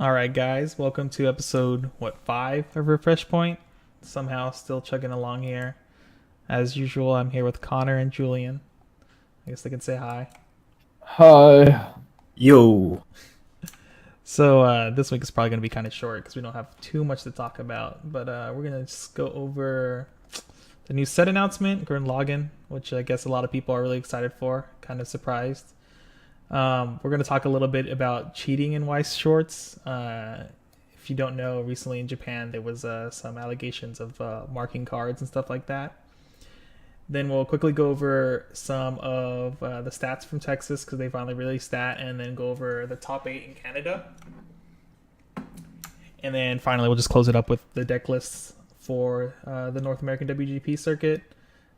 All right, guys, welcome to episode 5 of Refresh Point. Somehow still chugging along here. As usual, I'm here with Connor and Julian. I guess they can say hi. Hi. Yo. So this week is probably going to be kind of short because we don't have too much to talk about. But we're going to just go over the new set announcement, Gurren Lagann, which I guess a lot of people are really excited for. Kind of surprised. We're going to talk a little bit about cheating in Weiss Schwarz. If you don't know, recently in Japan there was some allegations of marking cards and stuff like that. Then we'll quickly go over some of the stats from Texas because they finally released that, and then go over the top 8 in Canada. And then finally we'll just close it up with the deck lists for the North American WGP circuit.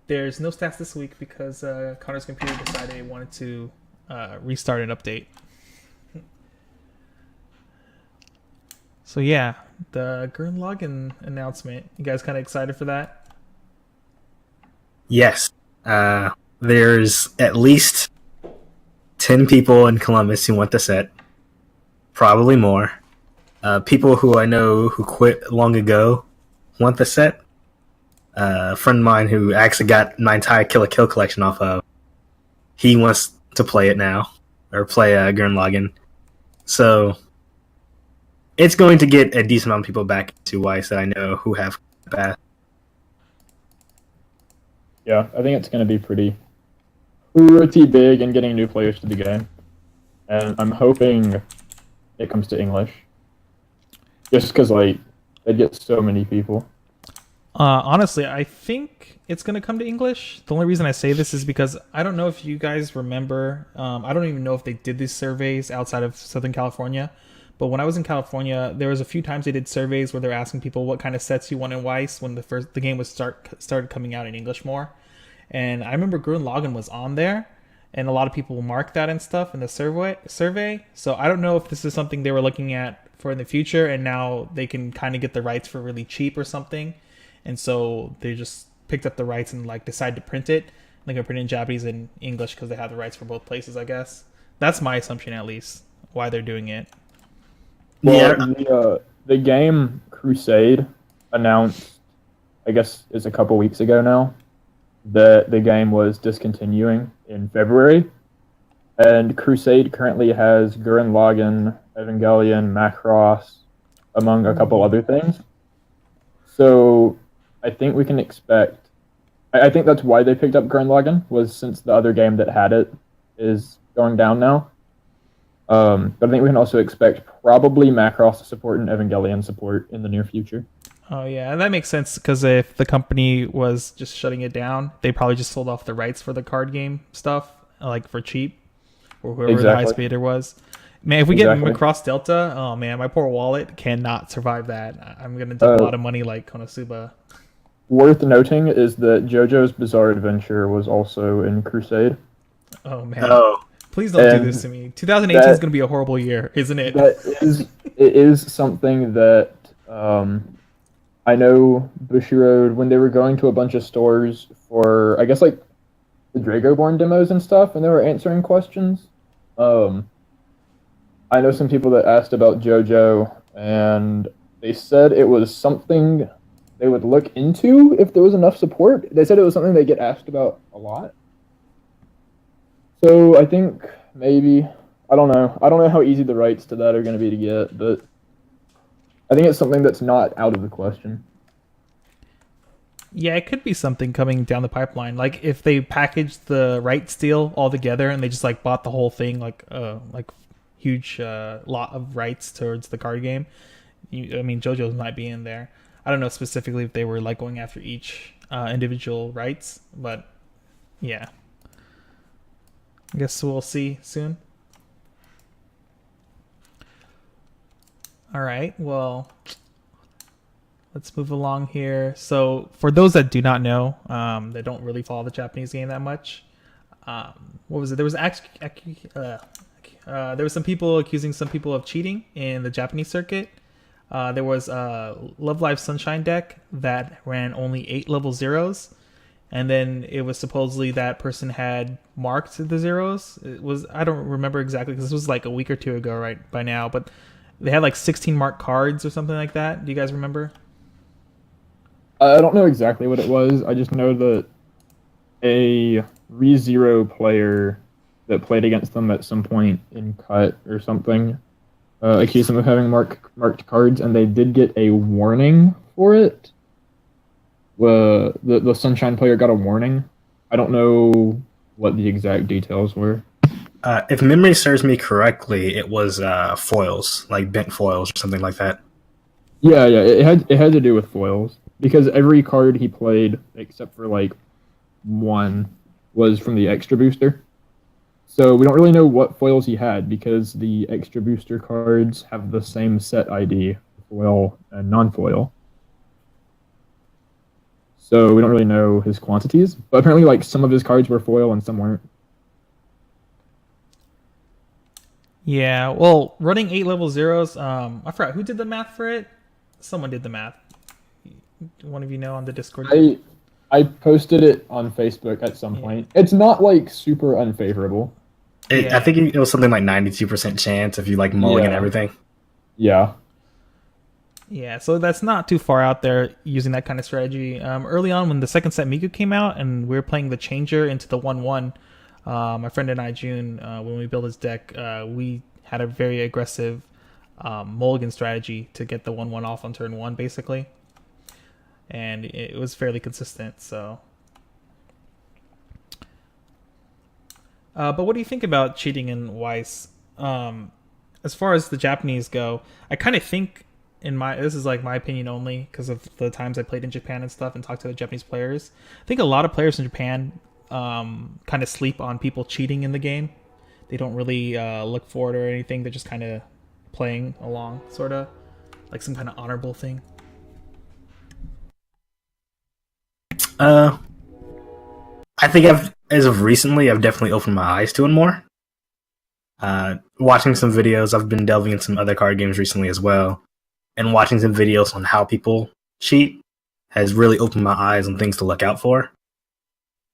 There's no stats this week because Connor's computer decided he wanted to restart and update. So yeah, the Gurren Lagann announcement. You guys kind of excited for that? Yes. There's at least 10 people in Columbus who want the set. Probably more. People who I know who quit long ago want the set. A friend of mine who actually got my entire Kill la Kill collection off of, he wants to play it now, or play Gurren Lagann. So it's going to get a decent amount of people back to Weiss that I know who have passed. Yeah, I think it's going to be pretty big in getting new players to the game. And I'm hoping it comes to English. Just because, it gets so many people. Honestly, I think it's going to come to English. The only reason I say this is because I don't know if you guys remember. I don't even know if they did these surveys outside of Southern California. But when I was in California, there was a few times they did surveys where they're asking people what kind of sets you want in Weiss when the game was started coming out in English more. And I remember Gurren Lagann was on there, and a lot of people marked that and stuff in the survey. So I don't know if this is something they were looking at for in the future, and now they can kind of get the rights for really cheap or something. And so they just picked up the rights and decided to print it. They're gonna print it in Japanese and English because they have the rights for both places, I guess. That's my assumption, at least, why they're doing it. Well, yeah. The game Crusade announced, I guess it's a couple weeks ago now, that the game was discontinuing in February. And Crusade currently has Gurren Lagann, Evangelion, Macross, among a couple other things. So I think we can expect... I think that's why they picked up Gurren Lagann, was since the other game that had it is going down now. But I think we can also expect probably Macross support and Evangelion support in the near future. Oh, yeah, and that makes sense because if the company was just shutting it down, they probably just sold off the rights for the card game stuff, for cheap, or whoever the highest bidder was. Man, if we get Macross Delta, oh man, my poor wallet cannot survive that. I'm going to dump a lot of money like Konosuba. Worth noting is that JoJo's Bizarre Adventure was also in Crusade. Oh, man. Oh. Please don't do this to me. 2018 is going to be a horrible year, isn't it? It is something that I know Bushiroad, when they were going to a bunch of stores for, I guess, the Dragoborn demos and stuff, and they were answering questions. I know some people that asked about JoJo, and they said it was something they would look into if there was enough support. They said it was something they get asked about a lot. So I think maybe, I don't know. I don't know how easy the rights to that are going to be to get, but I think it's something that's not out of the question. Yeah, it could be something coming down the pipeline. If they packaged the rights deal all together and they just bought the whole thing, huge lot of rights towards the card game. JoJo's might be in there. I don't know specifically if they were going after each individual rights, but yeah. I guess we'll see soon. All right, well, let's move along here. So for those that do not know, that don't really follow the Japanese game that much, what was it? There was there was some people accusing some people of cheating in the Japanese circuit. There was a Love Live Sunshine deck that ran only 8 level zeros. And then it was supposedly that person had marked the zeros. I don't remember exactly because this was a week or two ago, right by now. But They had like 16 marked cards or something like that. Do you guys remember? I don't know exactly what it was. I just know that a ReZero player that played against them at some point in cut or something accused them of having marked cards, and they did get a warning for it. The Sunshine player got a warning. I don't know what the exact details were. If memory serves me correctly, it was foils, like bent foils or something like that. Yeah, it had to do with foils because every card he played, except for like one, was from the extra booster. So we don't really know what foils he had because the extra booster cards have the same set ID, foil and non-foil. So we don't really know his quantities, but apparently like some of his cards were foil and some weren't. Yeah, well, running 8 level zeros, I forgot who did the math for it. Someone did the math. One of you know on the Discord. I posted it on Facebook at some point. It's not like super unfavorable. I think it was something like 92% chance if you like mulligan everything. Yeah. Yeah, so that's not too far out there using that kind of strategy. Early on when the second set Miku came out and we were playing the changer into the 1-1, my friend and I, June, when we built his deck, we had a very aggressive mulligan strategy to get the 1-1 off on turn 1, basically. And it was fairly consistent, so... but what do you think about cheating in Weiss? As far as the Japanese go, I kind of think this is like my opinion only because of the times I played in Japan and stuff and talked to the Japanese players. I think a lot of players in Japan kind of sleep on people cheating in the game. They don't really look for it or anything. They're just kind of playing along, sort of like some kind of honorable thing. I think as of recently, I've definitely opened my eyes to it more. Watching some videos, I've been delving in some other card games recently as well, and watching some videos on how people cheat has really opened my eyes on things to look out for.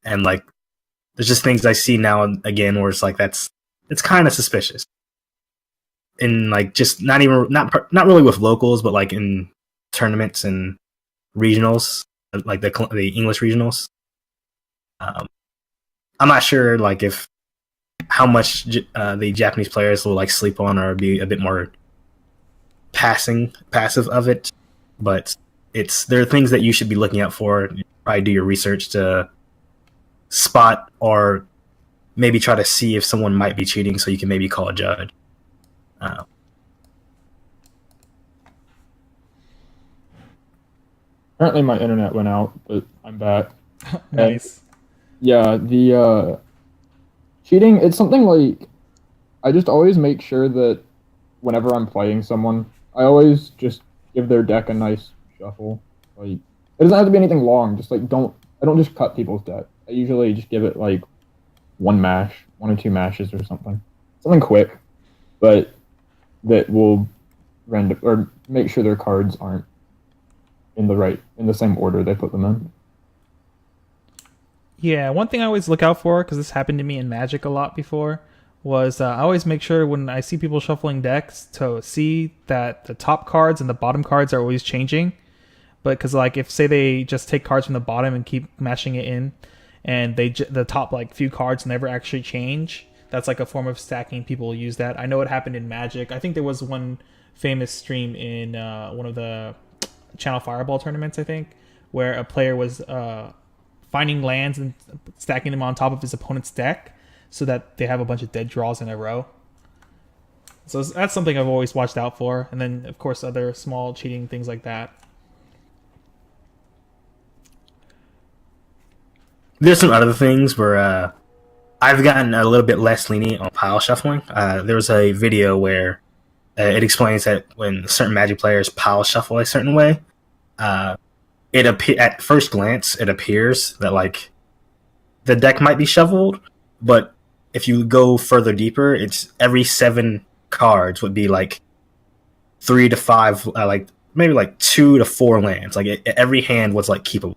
And like, there's just things I see now and again where it's like it's kind of suspicious. In like just not really with locals, but like in tournaments and regionals, like the English regionals. I'm not sure like how much the Japanese players will like sleep on or be a bit more passive of it, but there are things that you should be looking out for. Probably do your research to spot or maybe try to see if someone might be cheating, so you can maybe call a judge. Apparently my internet went out, but I'm back. Nice. Yeah, the cheating, it's something like I just always make sure that whenever I'm playing someone, I always just give their deck a nice shuffle. Like it doesn't have to be anything long, just like I don't just cut people's deck. I usually just give it like one or two mashes or something. Something quick, but that will render or make sure their cards aren't in the same order they put them in. Yeah, one thing I always look out for, because this happened to me in Magic a lot before, was I always make sure when I see people shuffling decks to see that the top cards and the bottom cards are always changing. But because like if say they just take cards from the bottom and keep mashing it in, and the top like few cards never actually change, that's like a form of stacking. People use that. I know it happened in Magic. I think there was one famous stream in one of the Channel Fireball tournaments, I think, where a player was finding lands and stacking them on top of his opponent's deck so that they have a bunch of dead draws in a row. So that's something I've always watched out for. And then, of course, other small cheating things like that. There's some other things where I've gotten a little bit less lenient on pile shuffling. There was a video where it explains that when certain Magic players pile shuffle a certain way, at first glance, it appears that like the deck might be shuffled, but if you go further deeper, it's every 7 cards would be like 3 to 5, like maybe like 2 to 4 lands. Like every hand was like keepable,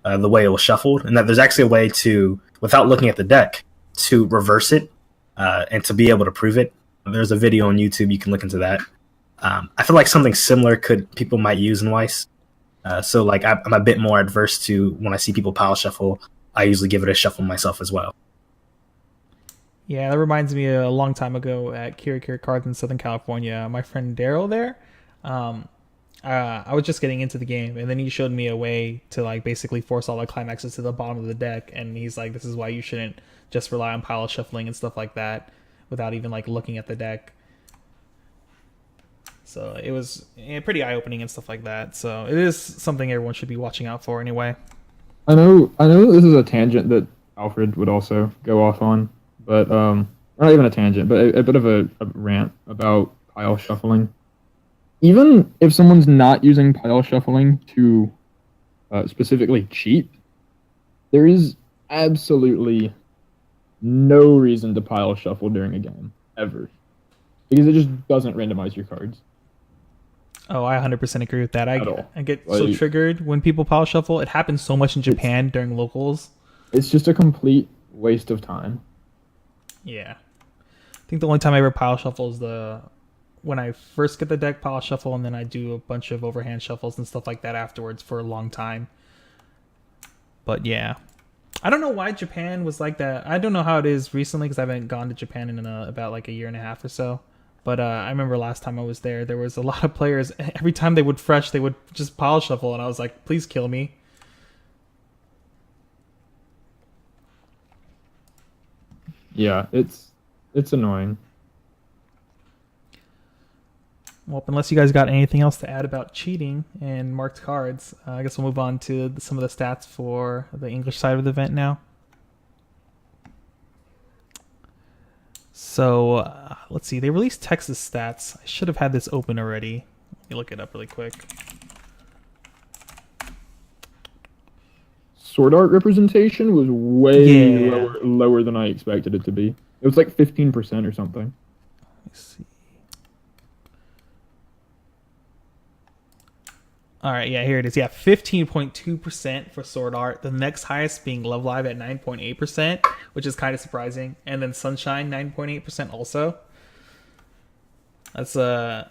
the way it was shuffled, and that there's actually a way to, without looking at the deck, to reverse it and to be able to prove it. There's a video on YouTube, you can look into that. I feel like something similar people might use in Weiss. So like I'm a bit more adverse to when I see people pile shuffle. I usually give it a shuffle myself as well. Yeah, that reminds me a long time ago at Kira Kira Cards in Southern California. My friend Daryl there, I was just getting into the game, and then he showed me a way to like basically force all the climaxes to the bottom of the deck, and he's like, "This is why you shouldn't just rely on pile shuffling and stuff like that without even like looking at the deck." So it was pretty eye-opening and stuff like that. So it is something everyone should be watching out for anyway. I know this is a tangent that Alfred would also go off on, but not even a tangent, but a bit of a rant about pile shuffling. Even if someone's not using pile shuffling to specifically cheat, there is absolutely no reason to pile shuffle during a game, ever. Because it just doesn't randomize your cards. Oh, I 100% agree with that. I get Like, so triggered when people pile shuffle. It happens so much in Japan during locals. It's just a complete waste of time. Yeah. I think the only time I ever pile shuffle is when I first get the deck pile shuffle, and then I do a bunch of overhand shuffles and stuff like that afterwards for a long time. But yeah. I don't know why Japan was like that. I don't know how it is recently because I haven't gone to Japan in about like a year and a half or so. But I remember last time I was there was a lot of players. Every time they would fresh, they would just pile shuffle, and I was like, please kill me. Yeah, it's annoying. Well, unless you guys got anything else to add about cheating and marked cards, I guess we'll move on to some of the stats for the English side of the event now. So, let's see. They released Texas stats. I should have had this open already. Let me look it up really quick. Sword art representation was way lower than I expected it to be. It was like 15% or something. Let me see. All right, yeah, here it is. Yeah, 15.2% for Sword Art. The next highest being Love Live at 9.8%, which is kind of surprising. And then Sunshine, 9.8% also. That's or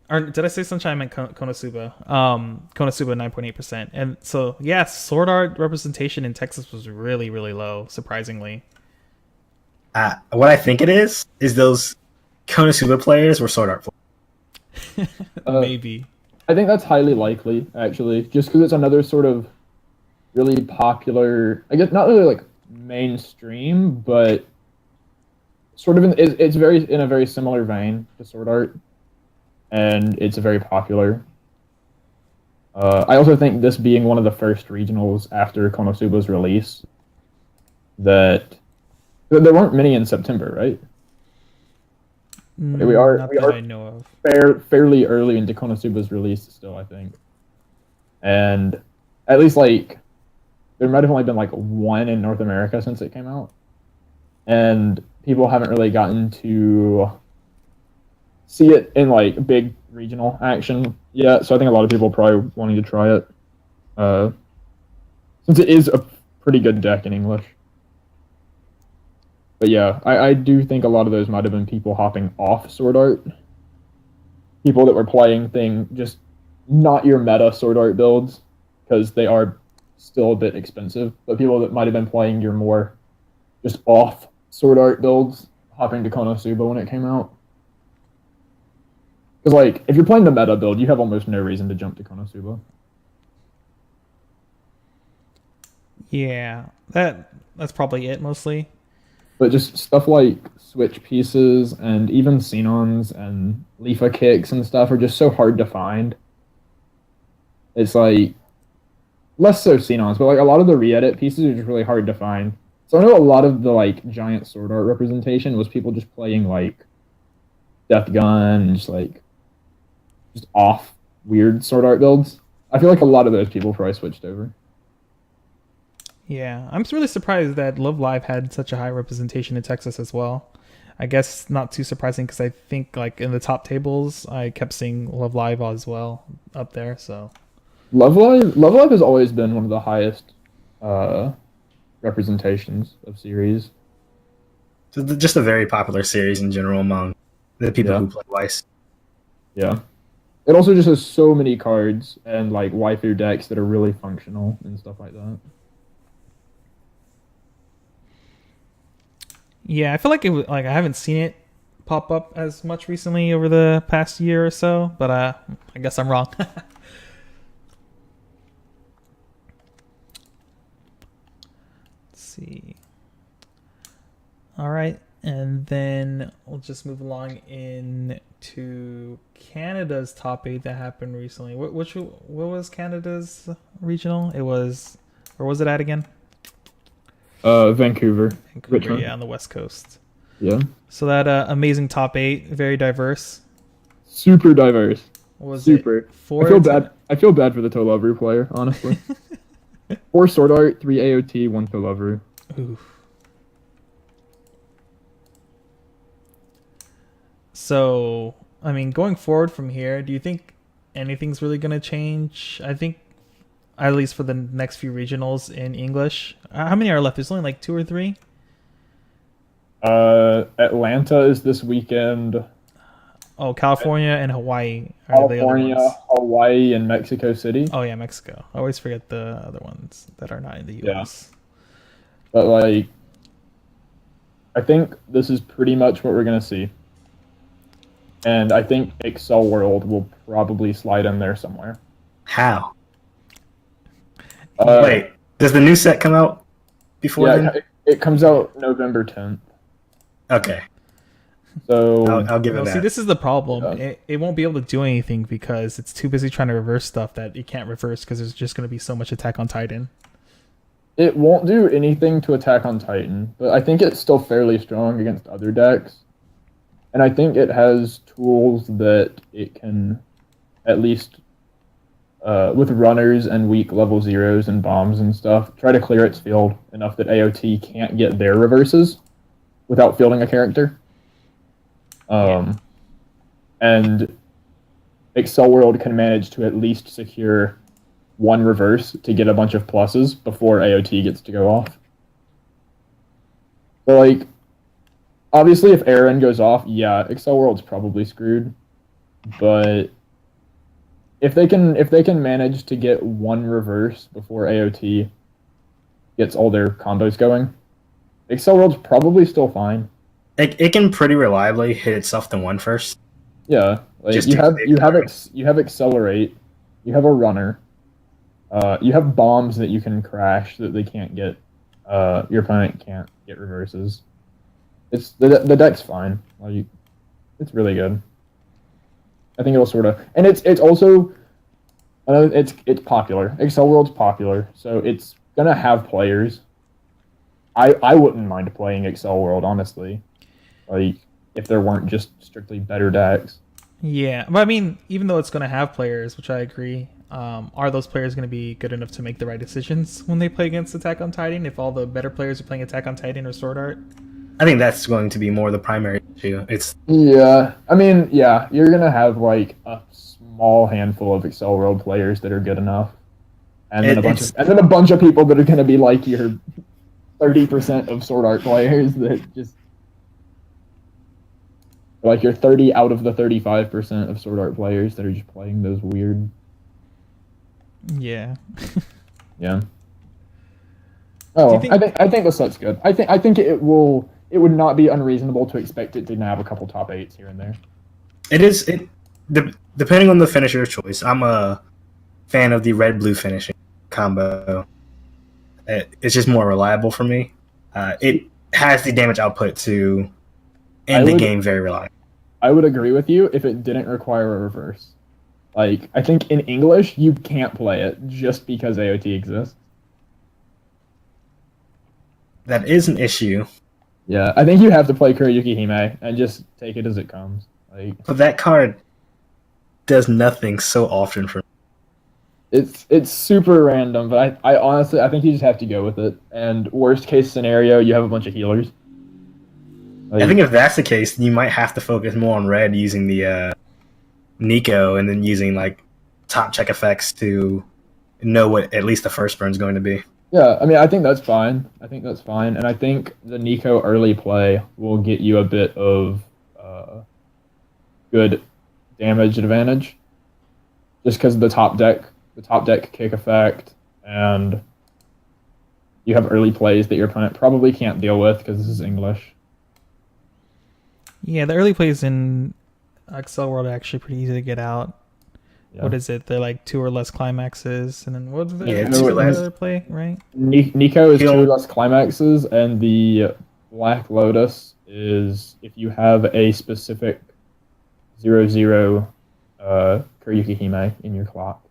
did I say Sunshine? I meant Konosuba. Konosuba, 9.8%. And so, yeah, Sword Art representation in Texas was really, really low, surprisingly. What I think it is those Konosuba players were Sword Art players. Maybe. I think that's highly likely, actually, just because it's another sort of really popular, I guess not really like mainstream, but sort of it's very in a very similar vein to Sword Art, and it's very popular. I also think this being one of the first regionals after Konosuba's release, that there weren't many in September, right? We are I know of. Fairly early into Konosuba's release still, I think. And at least like there might have only been like one in North America since it came out. And people haven't really gotten to see it in like big regional action yet. So I think a lot of people are probably wanting to try it. Since it is a pretty good deck in English. But yeah, I do think a lot of those might have been people hopping off Sword Art. People that were playing just not your meta Sword Art builds, because they are still a bit expensive. But people that might have been playing your more just off Sword Art builds, hopping to Konosuba when it came out. Because like, if you're playing the meta build, you have almost no reason to jump to Konosuba. Yeah, that's probably it mostly. But just stuff like switch pieces and even Xenons and Leafa kicks and stuff are just so hard to find. It's like, less so Xenons, but like a lot of the re-edit pieces are just really hard to find. So I know a lot of the like giant Sword Art representation was people just playing like Death Gun and just off weird Sword Art builds. I feel like a lot of those people probably switched over. Yeah, I'm really surprised that Love Live had such a high representation in Texas as well. I guess not too surprising because I think like in the top tables, I kept seeing Love Live as well up there. So Love Live has always been one of the highest representations of series. So just a very popular series in general among the people who play Weiss. Yeah. It also just has so many cards and like waifu decks that are really functional and stuff like that. Yeah, I feel like like I haven't seen it pop up as much recently over the past year or so, but I guess I'm wrong. Let's see. All right, and then we'll just move along into Canada's top 8 that happened recently. What was Canada's regional? It was, where was it at again? Vancouver. Vancouver, yeah, on the West Coast. Yeah. So that amazing top 8, very diverse. Super diverse. What was Super. it? 4 I feel bad. I feel bad for the Toloveru player, honestly. 4 Sword Art, 3 AOT, 1 Toloveru. Oof. So, I mean, going forward from here, do you think anything's really going to change? I think, at least for the next few regionals in English. How many are left? There's only like 2 or 3? Atlanta is this weekend. Oh, California and Hawaii are the other California, ones. Hawaii, and Mexico City. Oh, yeah, Mexico. I always forget the other ones that are not in the U.S. But, like, I think this is pretty much what we're going to see. And I think Excel World will probably slide in there somewhere. How? Wait, does the new set come out before then? It comes out November 10th. Okay. So I'll give it that. See, this is the problem. Yeah. It won't be able to do anything because it's too busy trying to reverse stuff that it can't reverse because there's just going to be so much Attack on Titan. it won't do anything to Attack on Titan, but I think it's still fairly strong against other decks. And I think it has tools that it can, at least with runners and weak level zeros and bombs and stuff, try to clear its field enough that AOT can't get their reverses without fielding a character. And Excel World can manage to at least secure one reverse to get a bunch of pluses before AOT gets to go off. So, like, obviously if Aaron goes off, yeah, Excel World's probably screwed. But if they can manage to get one reverse before AOT gets all their combos going, Excel World's probably still fine. It can pretty reliably hit itself to one first. Yeah, like Just you have to accelerate, you have a runner, you have bombs that you can crash that they can't get. Your opponent can't get reverses. It's the deck's fine. Like, it's really good. I think it'll sort of, and it's also, it's popular. Excel World's popular, so it's gonna have players. I wouldn't mind playing Excel World, honestly. Like, if there weren't just strictly better decks. Yeah, but I mean, even though it's going to have players, which I agree, are those players going to be good enough to make the right decisions when they play against Attack on Titan? If all the better players are playing Attack on Titan or Sword Art? I think that's going to be more the primary issue. I mean, yeah, you're gonna have like a small handful of Excel World players that are good enough, and then a bunch of people that are gonna be like your 30% of Sword Art players that just. Like, you're 30 out of the 35% of Sword Art players that are just playing those weird. Yeah. Yeah. Oh, I think the set's good. I think it would not be unreasonable to expect it to nab a couple top 8s here and there. It is depending on the finisher choice. I'm a fan of the red-blue finishing combo. It's just more reliable for me. It has the damage output to end the game very reliable. I would agree with you if it didn't require a reverse. Like, I think in English, you can't play it just because AOT exists. That is an issue. Yeah, I think you have to play Kuroyuki Hime and just take it as it comes. Like, but that card does nothing so often for me. It's super random, but I honestly, I think you just have to go with it. And worst case scenario, you have a bunch of healers. Like, I think if that's the case, you might have to focus more on red using the Nico and then using like top check effects to know what at least the first burn's going to be. Yeah, I mean, I think that's fine. And I think the Nico early play will get you a bit of good damage advantage. just because of the top deck kick effect, and you have early plays that your opponent probably can't deal with because this is English. Yeah, the early plays in Excel World are actually pretty easy to get out. Yeah. What is it? They're like 2 or less climaxes, and then what's the Yeah, 2 or less. other play, right? Nico is 2 or less climaxes, and the Black Lotus is if you have a specific 0/0 Kuryuki Hime in your clock.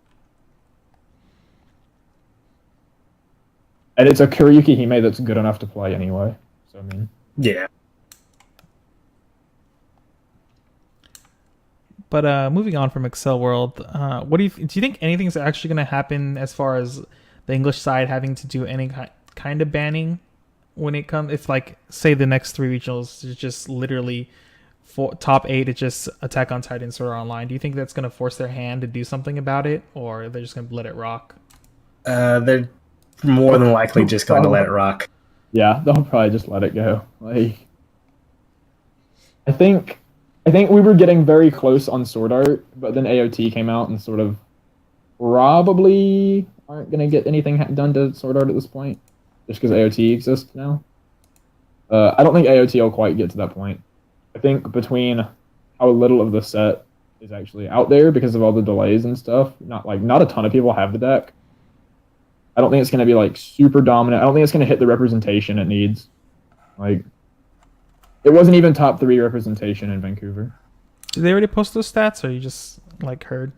And it's a Kuryuki Hime that's good enough to play anyway. So I mean, Yeah. But moving on from Excel World, what do you think anything's actually going to happen as far as the English side having to do any kind of banning when it comes? If like say the next 3 regionals is just literally top 8, it's just Attack on Titan Sword Art Online. Do you think that's going to force their hand to do something about it, or they're just going to let it rock? They're more than likely just going to let it rock. Yeah, they'll probably just let it go. Like, I think we were getting very close on Sword Art, but then AOT came out and sort of probably aren't going to get anything done to Sword Art at this point, just because AOT exists now. I don't think AOT will quite get to that point. I think between how little of the set is actually out there because of all the delays and stuff, not a ton of people have the deck. I don't think it's going to be like super dominant. I don't think it's going to hit the representation it needs. Like, it wasn't even top 3 representation in Vancouver. Did they already post those stats, or you just like heard?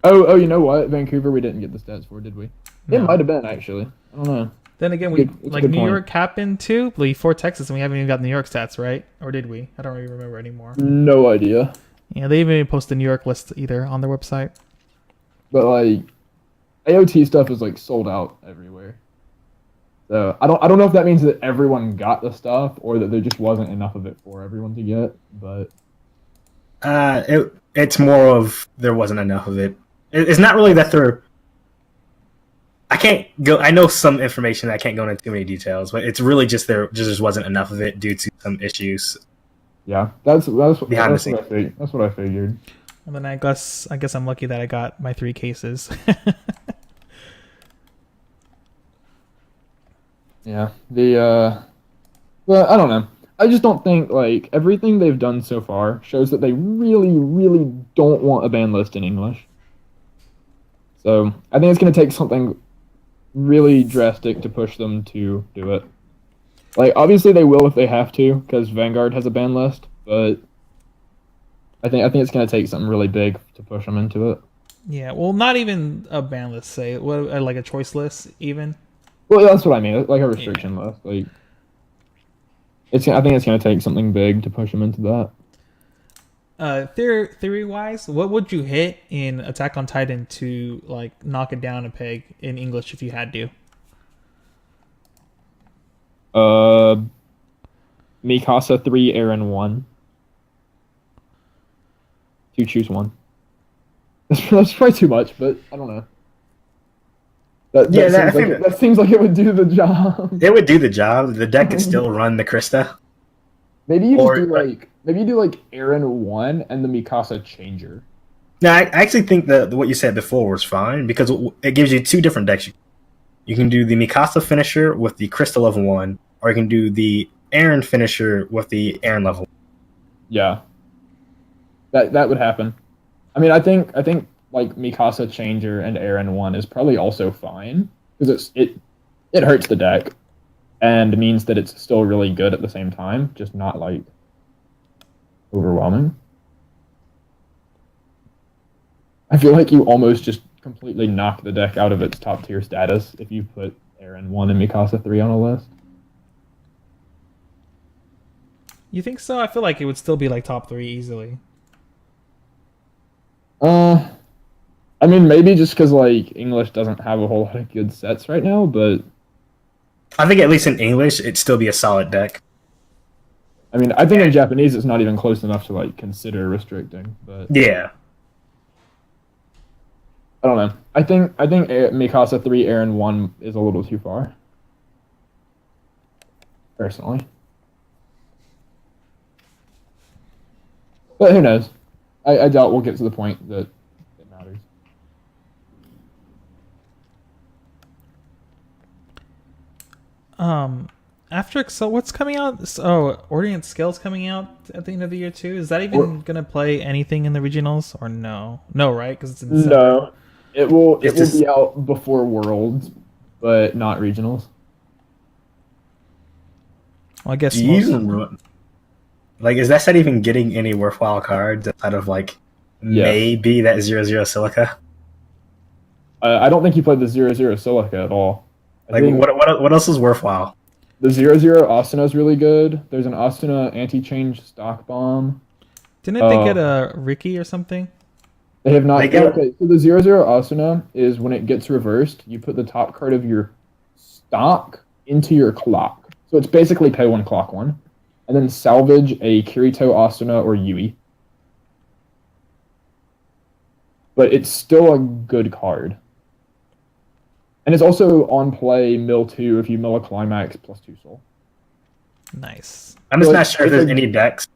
Oh, you know what? Vancouver, we didn't get the stats for, did we? No. It might have been, actually. I don't know. Then again, It's a good New point. York happened too, before Texas, and we haven't even got New York stats, right? Or did we? I don't really remember anymore. No idea. Yeah, they even post the New York list either on their website. But like, AOT stuff is like sold out everywhere. So I don't know if that means that everyone got the stuff or that there just wasn't enough of it for everyone to get. But It's more of there wasn't enough of it. It's not really that they're. I can't go. I know some information. I can't go into too many details, but it's really just there just wasn't enough of it due to some issues. yeah, that's what Behind the I scenes. figured. That's what I figured. And then I guess I'm lucky that I got my 3 cases. Yeah, but I don't know. I just don't think like everything they've done so far shows that they really, really don't want a ban list in English. So I think it's going to take something really drastic to push them to do it. Like obviously they will if they have to, because Vanguard has a ban list. But I think it's going to take something really big to push them into it. Yeah, well, not even a ban list, say like a choice list, even. Well, that's what I mean. Like a restriction list. Like I think it's going to take something big to push them into that. Theory wise, what would you hit in Attack on Titan to like knock it down a peg in English if you had to? Mikasa 3, Aaron 1. To choose one. That's probably too much, but I don't know. That seems like it would do the job. It would do the job. The deck could still run the Krista. Maybe you do like Aaron 1 and the Mikasa changer. No, I actually think that what you said before was fine because it gives you 2 different decks. You can do the Mikasa finisher with the Krista level 1, or you can do the Aaron finisher with the Aaron level 1. Yeah. That would happen. I mean, I think like Mikasa changer and Aaron 1 is probably also fine because it hurts the deck and means that it's still really good at the same time, just not like overwhelming. I feel like you almost just completely knock the deck out of its top tier status if you put Aaron 1 and Mikasa 3 on a list. You think so? I feel like it would still be like top 3 easily. I mean, maybe just because like English doesn't have a whole lot of good sets right now, but I think at least in English, it'd still be a solid deck. I mean, I think in Japanese it's not even close enough to like consider restricting. But Yeah. I don't know. I think Mikasa 3, Aaron 1 is a little too far. Personally. But who knows? I doubt we'll get to the point that it matters. After so what's coming out? Oh, Orient Scale's coming out at the end of the year too. Is that even gonna play anything in the regionals or no? No, right? Because it's in December. No, it will be out before Worlds, but not regionals. Well, I guess Do you even like? Is that set even getting any worthwhile cards outside of like maybe that 0-0 Silica? I don't think he played the 0-0 Silica at all. Like what else is worthwhile? The 0-0 Asuna is really good. There's an Asuna anti-change stock bomb. Didn't they get a Ricky or something? They have not. Okay, so the 0-0 Asuna is when it gets reversed, you put the top card of your stock into your clock. So it's basically pay one, clock one. And then salvage a Kirito Asuna or Yui. But it's still a good card. And it's also on play mill 2 if you mill a climax plus 2 soul. Nice. I'm just not sure if there's any decks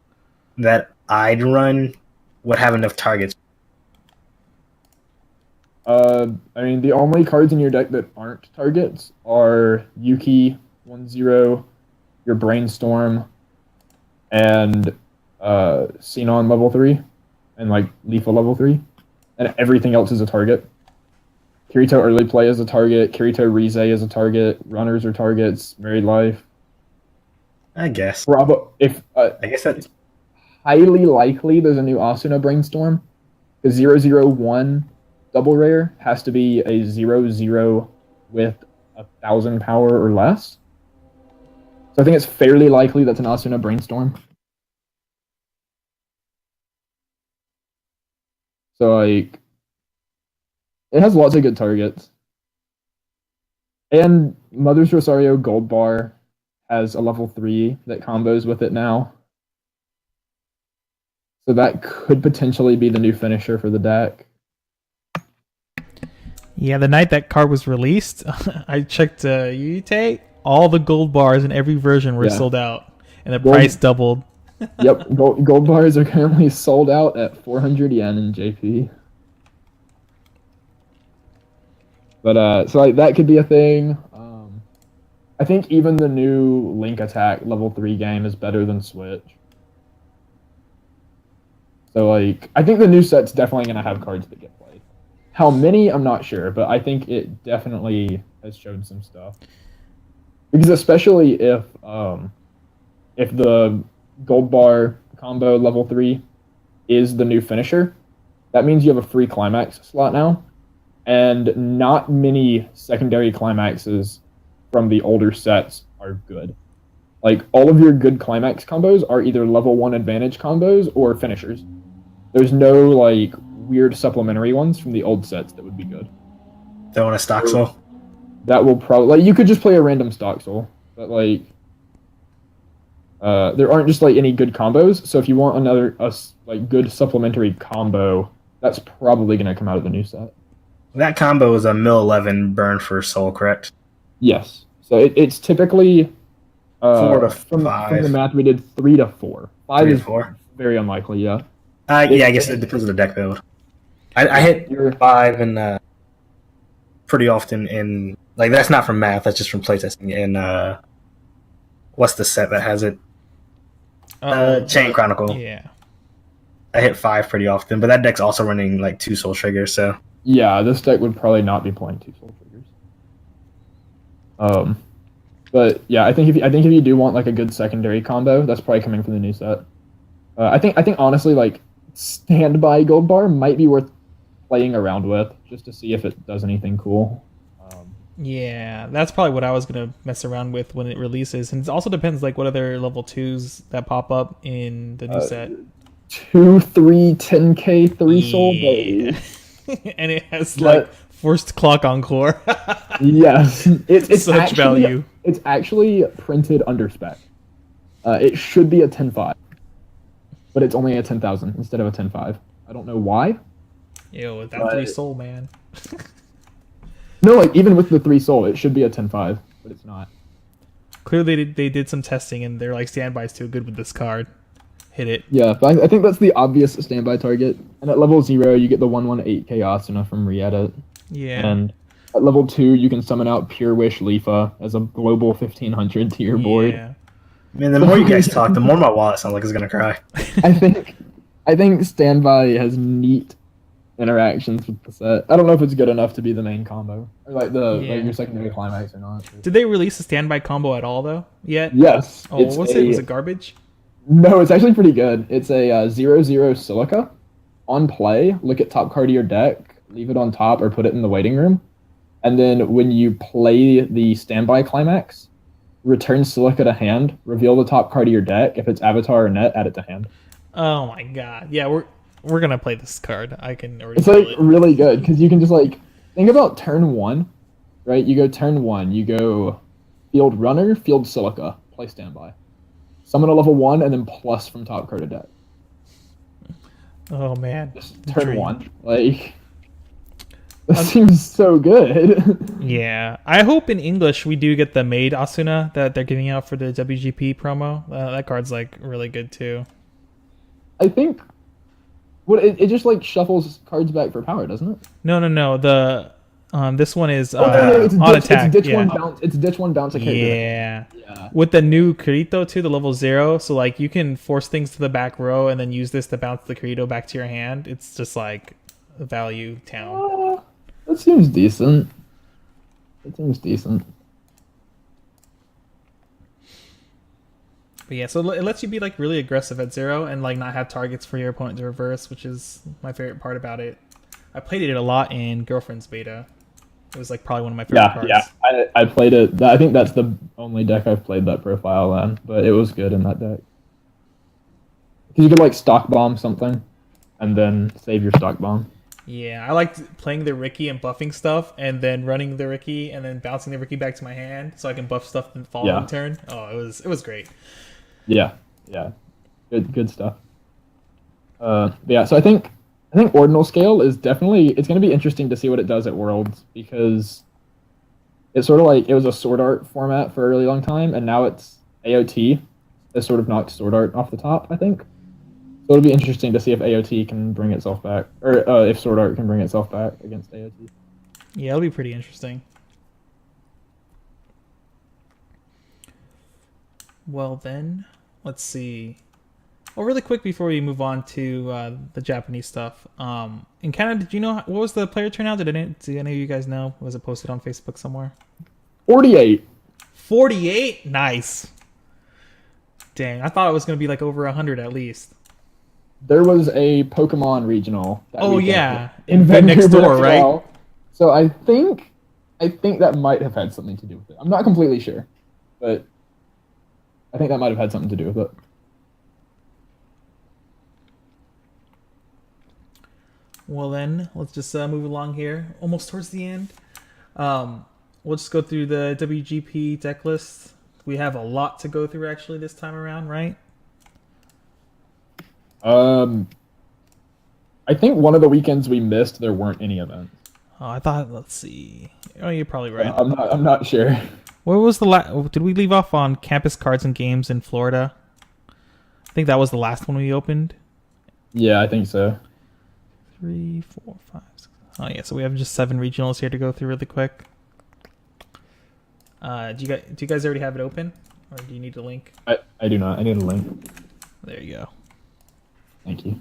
that I'd run would have enough targets. I mean, the only cards in your deck that aren't targets are Yuki 1-0, your Brainstorm, and Xenon level 3, and like Lethal level 3. And everything else is a target. Kirito early play is a target. Kirito Rize is a target. Runners are targets. Married Life. I guess. Bravo. I guess that's highly likely there's a new Asuna Brainstorm. The 001 double rare has to be a 0-0 with 1,000 power or less. So I think it's fairly likely that's an Asuna Brainstorm. So like, it has lots of good targets. And Mother's Rosario Gold Bar has a level 3 that combos with it now. So that could potentially be the new finisher for the deck. Yeah, the night that card was released, I checked Yute. All the gold bars in every version were sold out, and the price doubled. Yep, gold bars are currently sold out at 400 yen in JP. But so like, that could be a thing. I think even the new Link Attack level 3 game is better than Switch. So like, I think the new set's definitely gonna have cards that get played. How many, I'm not sure, but I think it definitely has showed some stuff. Because especially if the Gold Bar combo level 3 is the new finisher, that means you have a free climax slot now. And not many secondary climaxes from the older sets are good. Like, all of your good climax combos are either level 1 advantage combos or finishers. There's no, like, weird supplementary ones from the old sets that would be good. Throwing a stock soul? That will probably... Like, you could just play a random stock soul. But, like... there aren't just, like, any good combos. So if you want another, good supplementary combo, that's probably going to come out of the new set. That combo is a mill 11 burn for soul, correct? Yes. So it's typically 4 to 5. From the math we did, 3 to 4. 5 3 to is 4. Very unlikely. Yeah. Yeah, I guess it depends on the deck build. I hit 5 and pretty often in like that's not from math. That's just from playtesting. And what's the set that has it? Chain Chronicle. Yeah. I hit 5 pretty often, but that deck's also running like 2 soul triggers. So yeah, this deck would probably not be playing 2 soul triggers. But yeah, I think if you do want like a good secondary combo, that's probably coming from the new set. I think honestly, like standby gold bar might be worth playing around with just to see if it does anything cool. Yeah, that's probably what I was gonna mess around with when it releases, and it also depends like what other level 2s that pop up in the new set. 2, 3, 10k, 3 soul, baby. And it has like forced clock encore. Yes, it's such actually, value. It's actually printed under spec. It should be a 10.5, but it's only a 10,000 instead of a 10.5. I don't know why. Ew, with that 3 soul, man. No, like even with the 3 soul, it should be a 10.5, but it's not. Clearly, they did some testing, and they're like, standby's too good with this card. Hit it. Yeah, but I think that's the obvious standby target. And at level 0, you get the 118k Asuna from re-edit. Yeah. And At level 2, you can summon out Pure Wish Leafa as a global 1500 to your board. Yeah. I mean, the more you guys talk, the more my wallet sounds like it's gonna cry. I think Standby has neat interactions with the set. I don't know if it's good enough to be the main combo or like your secondary climax or not. Did they release a standby combo at all though yet? Yes. Oh, was it garbage? No, it's actually pretty good. It's a 0/0 Silica. On play, look at top card of your deck, leave it on top, or put it in the waiting room. And then when you play the standby climax, return Silica to hand, reveal the top card of your deck. If it's Avatar or Net, add it to hand. Oh my god. Yeah, we're gonna play this card. I can already It's like really good because you can just like think about turn 1, right? You go turn 1, you go field runner, field Silica, play standby. Summon a level 1 and then plus from top card of deck. Oh man. Just turn 1. Like that seems so good. Yeah. I hope in English we do get the Maid Asuna that they're giving out for the WGP promo. That card's like really good too. I think it just like shuffles cards back for power, doesn't it? No. The this one is it's on ditch, attack. It's ditch one bounce. It's ditch one bounce a character. Yeah. With the new Kirito too, the level 0, so like you can force things to the back row and then use this to bounce the Kirito back to your hand. It's just like a value town. That seems decent. But yeah, so it lets you be like really aggressive at 0 and like not have targets for your opponent to reverse, which is my favorite part about it. I played it a lot in Girlfriend's beta. It was like probably one of my favorite cards. Yeah. I played it. I think that's the only deck I've played that profile on, but it was good in that deck. Because you could like stock bomb something, and then save your stock bomb. Yeah, I liked playing the Ricky and buffing stuff, and then running the Ricky, and then bouncing the Ricky back to my hand, so I can buff stuff in the following turn. Oh, it was great. Yeah, good stuff. Yeah, so I think Ordinal Scale is definitely it's going to be interesting to see what it does at Worlds because it's sort of like it was a Sword Art format for a really long time, and now it's AOT. It sort of knocked Sword Art off the top, I think. So it'll be interesting to see if AOT can bring itself back, or if Sword Art can bring itself back against AOT. Yeah, it'll be pretty interesting. Well then, let's see. Well, really quick before we move on to the Japanese stuff. In Canada, did you know what was the player turnout? Do any of you guys know? Was it posted on Facebook somewhere? 48. 48? Nice. Dang, I thought it was going to be like over 100 at least. There was a Pokemon regional. Yeah, in next Vancouver door, as right? well. So I think that might have had something to do with it. I'm not completely sure, but I think that might have had something to do with it. Well then, let's just move along here. Almost towards the end. We'll just go through the WGP deck list. We have a lot to go through actually this time around, right? I think one of the weekends we missed, there weren't any events. Oh, I thought. Let's see. Oh, you're probably right. I'm not sure. Where was the did we leave off on Campus Cards and Games in Florida? I think that was the last one we opened. Yeah, I think so. 3, 4, 5, 6. Oh yeah, so we have just 7 regionals here to go through really quick. Do you guys already have it open, or do you need a link? I do not. I need a link. There you go. Thank you.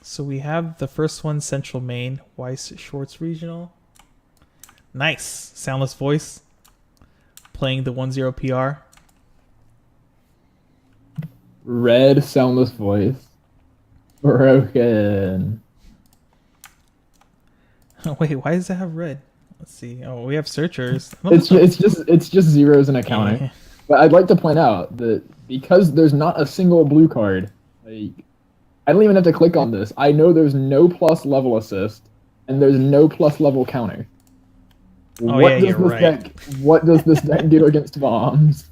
So we have the first one, Central Maine, Weiss Schwarz Regional. Nice. Soundless Voice. Playing the 1-0 PR. Red Soundless Voice. Broken. Wait, why does it have red? Let's see. Oh, we have searchers. It's just zeros and a counter. Yeah. But I'd like to point out that because there's not a single blue card, like I don't even have to click on this. I know there's no plus level assist and there's no plus level counter. What does this deck do against bombs?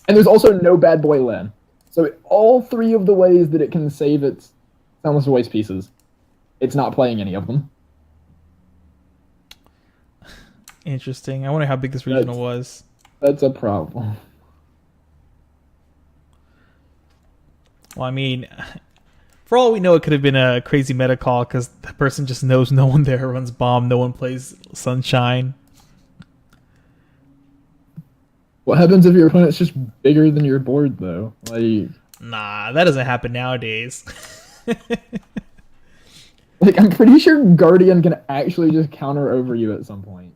And there's also no bad boy Len. So all 3 of the ways that it can save its Soundless Voice pieces, it's not playing any of them. Interesting. I wonder how big this regional was. That's a problem. Well, I mean, For all we know, it could have been a crazy meta call because the person just knows no one there runs bomb, no one plays Sunshine. What happens if your opponent's just bigger than your board, though? Like, Nah, that doesn't happen nowadays. like I'm pretty sure Guardian can actually just counter over you at some point.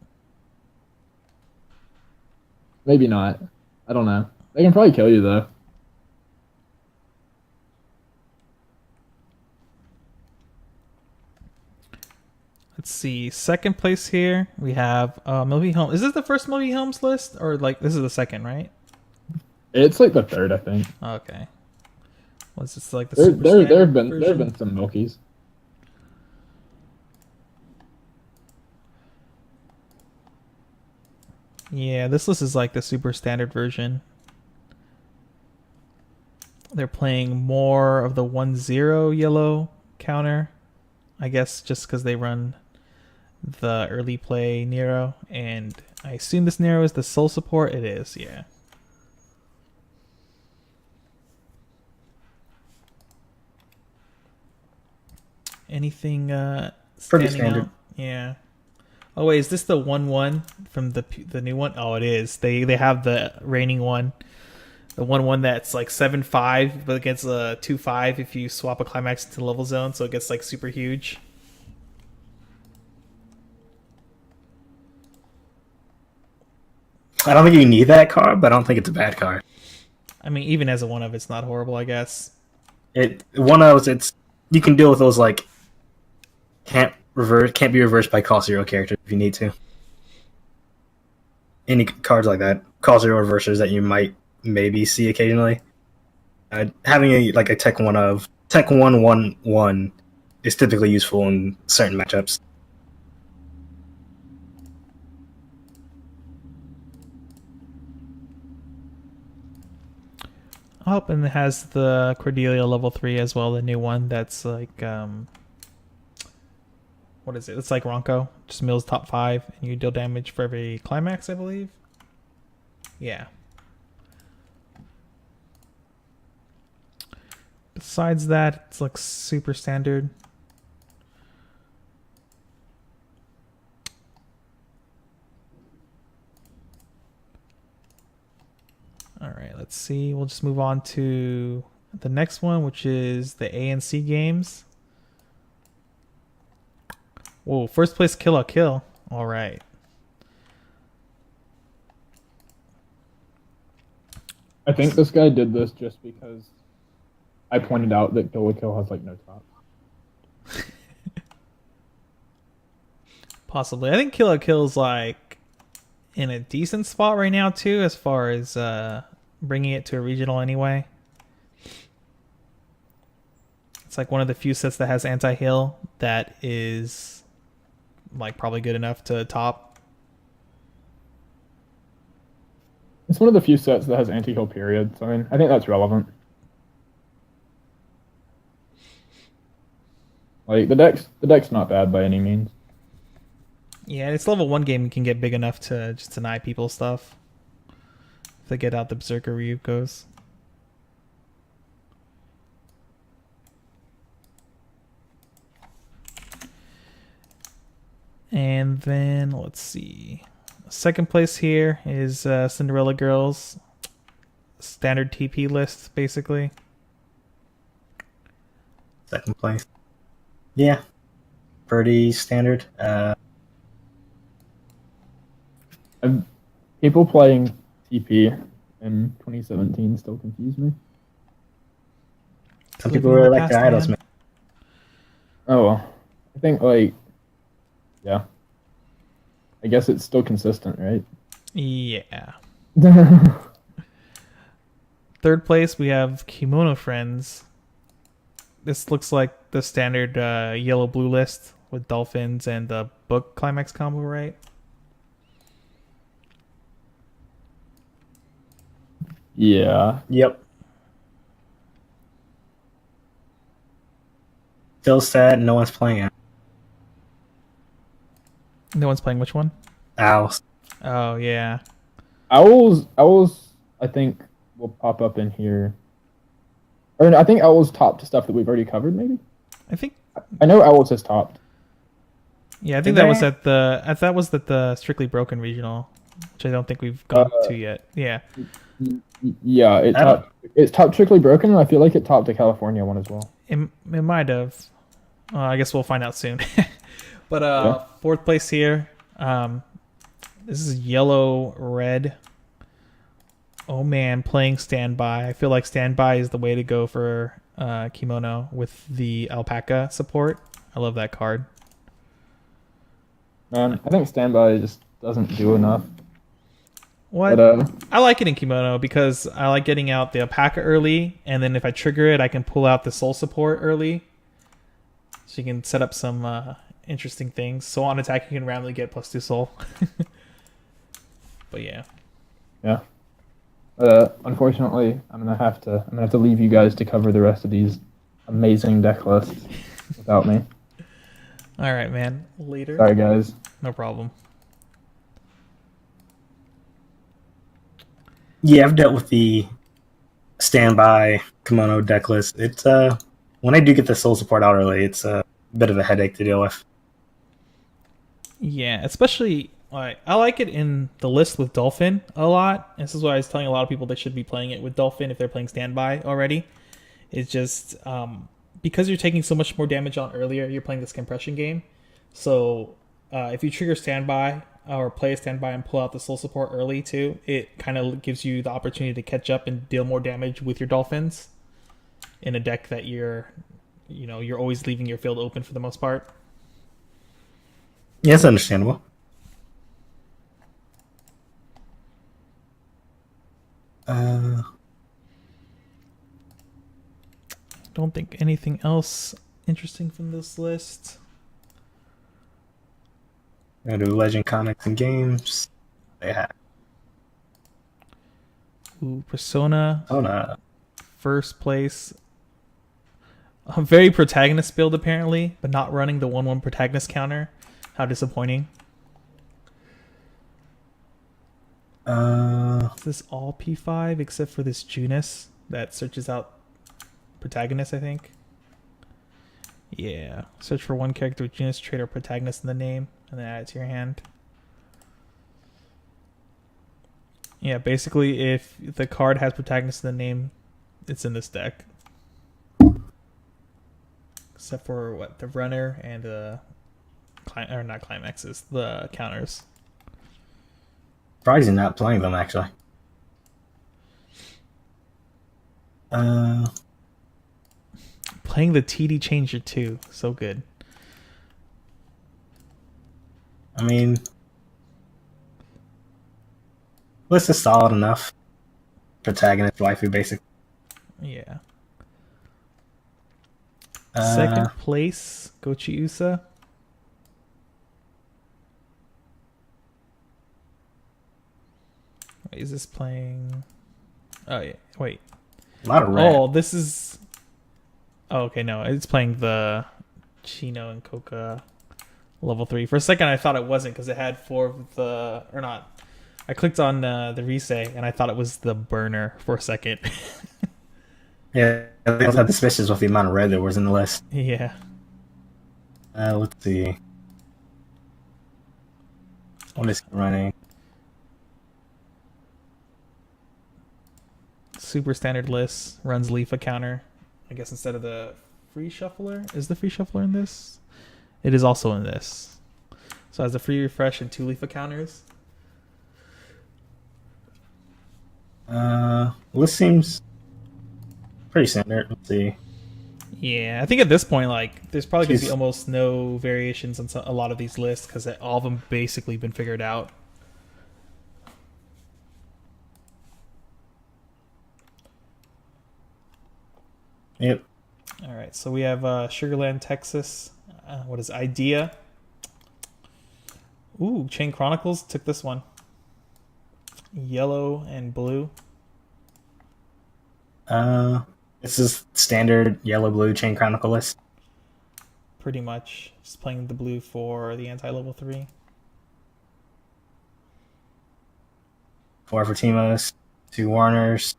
Maybe not. I don't know. They can probably kill you, though. Let's see. Second place here, we have Milby Holmes. Is this the first Milby Holmes list? Or, like, this is the second, right? It's like the third, I think. Okay. Was this like the super There have standard been some Milkies. Yeah, this list is like the super standard version. They're playing more of the 1-0 yellow counter. I guess just because they run the early play Nero. And I assume this Nero is the soul support. It is, yeah. Anything Pretty standing standard. out? Yeah. Oh wait, is this the 1-1 from the new one? Oh, it is. They have the reigning one, the 1-1 that's like 7-5, but it gets a 2-5 if you swap a climax into level zone, so it gets like super huge. I don't think you need that card, but I don't think it's a bad card. I mean, even as a 1-of, it's not horrible, I guess. It's you can deal with those like can't be reversed by call zero characters if you need to. Any cards like that, call zero reversers that you might maybe see occasionally. Having a tech 1/1/1 is typically useful in certain matchups. Oh, and it has the Cordelia level 3 as well, the new one that's like what is it? It's like Ronco, just mills top 5, and you deal damage for every climax, I believe. Yeah. Besides that, it's like super standard. All right, let's see. We'll just move on to the next one, which is the ANC games. Whoa, first place Kill a Kill. All right. I think this guy did this just because I pointed out that Kill has like no top. Possibly. I think Kill a Kill is like in a decent spot right now too, as far as bringing it to a regional anyway. It's like one of the few sets that has anti-heal that is like probably good enough to top. It's one of the few sets that has anti-heal period, so I mean, I think that's relevant. Like the deck's not bad by any means. Yeah, it's level 1 game can get big enough to just deny people stuff. If they get out the Berserker Ryukos. And then, let's see. Second place here is Cinderella Girls. Standard TP list, basically. Second place. Yeah. Pretty standard. People playing TP in 2017 still confuse me. Some people really like their idols, man. Oh well. I think yeah. I guess it's still consistent, right? Yeah. Third place, we have Kimono Friends. This looks like the standard yellow-blue list with Dolphins and the book climax combo, right? Yeah. Yep. Still sad, no one's playing it. No one's playing which one? Owls. Oh, yeah. Owls, I think, will pop up in here Or I think Owl's topped stuff that we've already covered, maybe? I think. I know Owl's has topped. Yeah, I think that was at the Strictly Broken regional, which I don't think we've gone to yet. Yeah. Yeah, it's topped Strictly Broken, and I feel like it topped the California one as well. It might have. I guess we'll find out soon. But fourth place here. This is yellow red. Oh man, playing Standby. I feel like Standby is the way to go for Kimono with the alpaca support. I love that card. Man, I think Standby just doesn't do enough. What? But, I like it in Kimono because I like getting out the alpaca early, and then if I trigger it, I can pull out the soul support early. So you can set up some interesting things. So on attack, you can randomly get +2 soul. But yeah. Yeah. Unfortunately, I'm gonna have to leave you guys to cover the rest of these amazing deck lists without me. All right, man. Later. Sorry, guys. No problem. Yeah, I've dealt with the Standby Kimono deck list. It's when I do get the soul support out early, it's a bit of a headache to deal with. Yeah, especially I like it in the list with Dolphin a lot. This is why I was telling a lot of people they should be playing it with Dolphin if they're playing Standby already. It's just because you're taking so much more damage on earlier, you're playing this compression game. So if you trigger Standby or play a Standby and pull out the soul support early too, it kind of gives you the opportunity to catch up and deal more damage with your Dolphins in a deck that you're always leaving your field open for the most part. Yeah, that's understandable. Don't think anything else interesting from this list. I do Legend Comics and Games. They have. Ooh, Persona. Oh no. First place. A very protagonist build apparently, but not running the 1/1 protagonist counter. How disappointing. Is this all P5 except for this Junus that searches out protagonist, I think? Yeah. Search for one character with Junus trait or protagonist in the name, and then add it to your hand. Yeah, basically, if the card has protagonist in the name, it's in this deck. Except for the runner and not climaxes, the counters. Surprised you're not playing them actually. Playing the TD Changer too, so good. I mean, list is solid enough. Protagonist, waifu, basic. Yeah. Second place, Gochi Usa. Wait, is this playing? Oh yeah. Wait. A lot of red. Oh, this is. Oh, okay. No, it's playing the Chino and Coca level 3. For a second, I thought it wasn't because it had 4 of the or not. I clicked on the Risei and I thought it was the burner for a second. Yeah, I was suspicious with the amount of red there was in the list. Yeah. Let's see. What is running? Super standard list runs Leafa counter. I guess instead of the free shuffler. Is the free shuffler in this? It is also in this. So it has a free refresh and 2 Leafa counters. List seems pretty standard. Let's see. Yeah, I think at this point, like, there's probably going to be almost no variations on a lot of these lists because all of them basically been figured out. Yep. All right, so we have Sugarland, Texas. What is Idea? Ooh, Chain Chronicles took this one. Yellow and blue. This is standard yellow blue Chain Chronicle list. Pretty much. Just playing the blue for the anti-level 3. 4 for Timos, 2 Warners,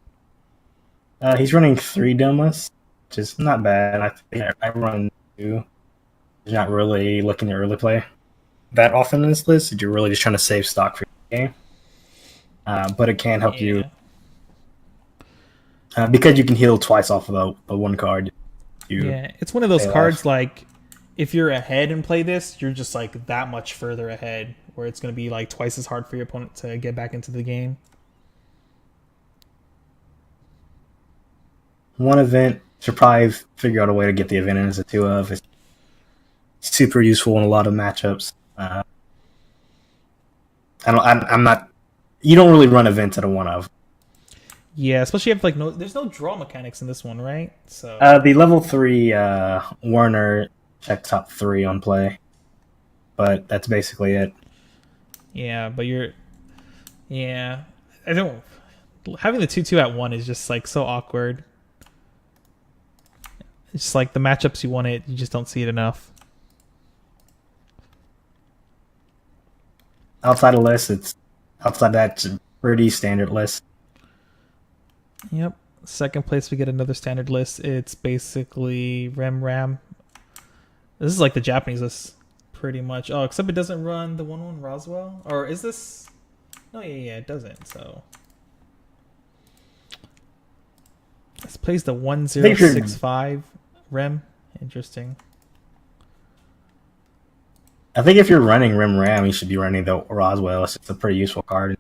He's running 3 Domas, which is not bad. I think I run 2. He's not really looking to early play that often in this list. You're really just trying to save stock for the game. But it can help you because you can heal twice off of the one card. It's one of those cards like if you're ahead and play this, you're just like that much further ahead where it's going to be like twice as hard for your opponent to get back into the game. One event should probably figure out a way to get the event in as a 2 of. It's super useful in a lot of matchups. I'm not. You don't really run events at a 1 of. Yeah, especially if there's no draw mechanics in this one, right? So the level 3 Warner check top 3 on play, but that's basically it. Yeah, but I don't. Having the 2/2 at 1 is just like so awkward. It's just like the matchups you want it, you just don't see it enough. Outside of list, it's a pretty standard list. Yep. Second place, we get another standard list. It's basically Rem Ram. This is like the Japanese list, pretty much. Oh, except it doesn't run the 1/1 Roswell. Or is this? No, yeah, it doesn't. So this plays the 1065 Rem. Interesting. I think if you're running Rim Ram, you should be running the Roswell. It's a pretty useful card.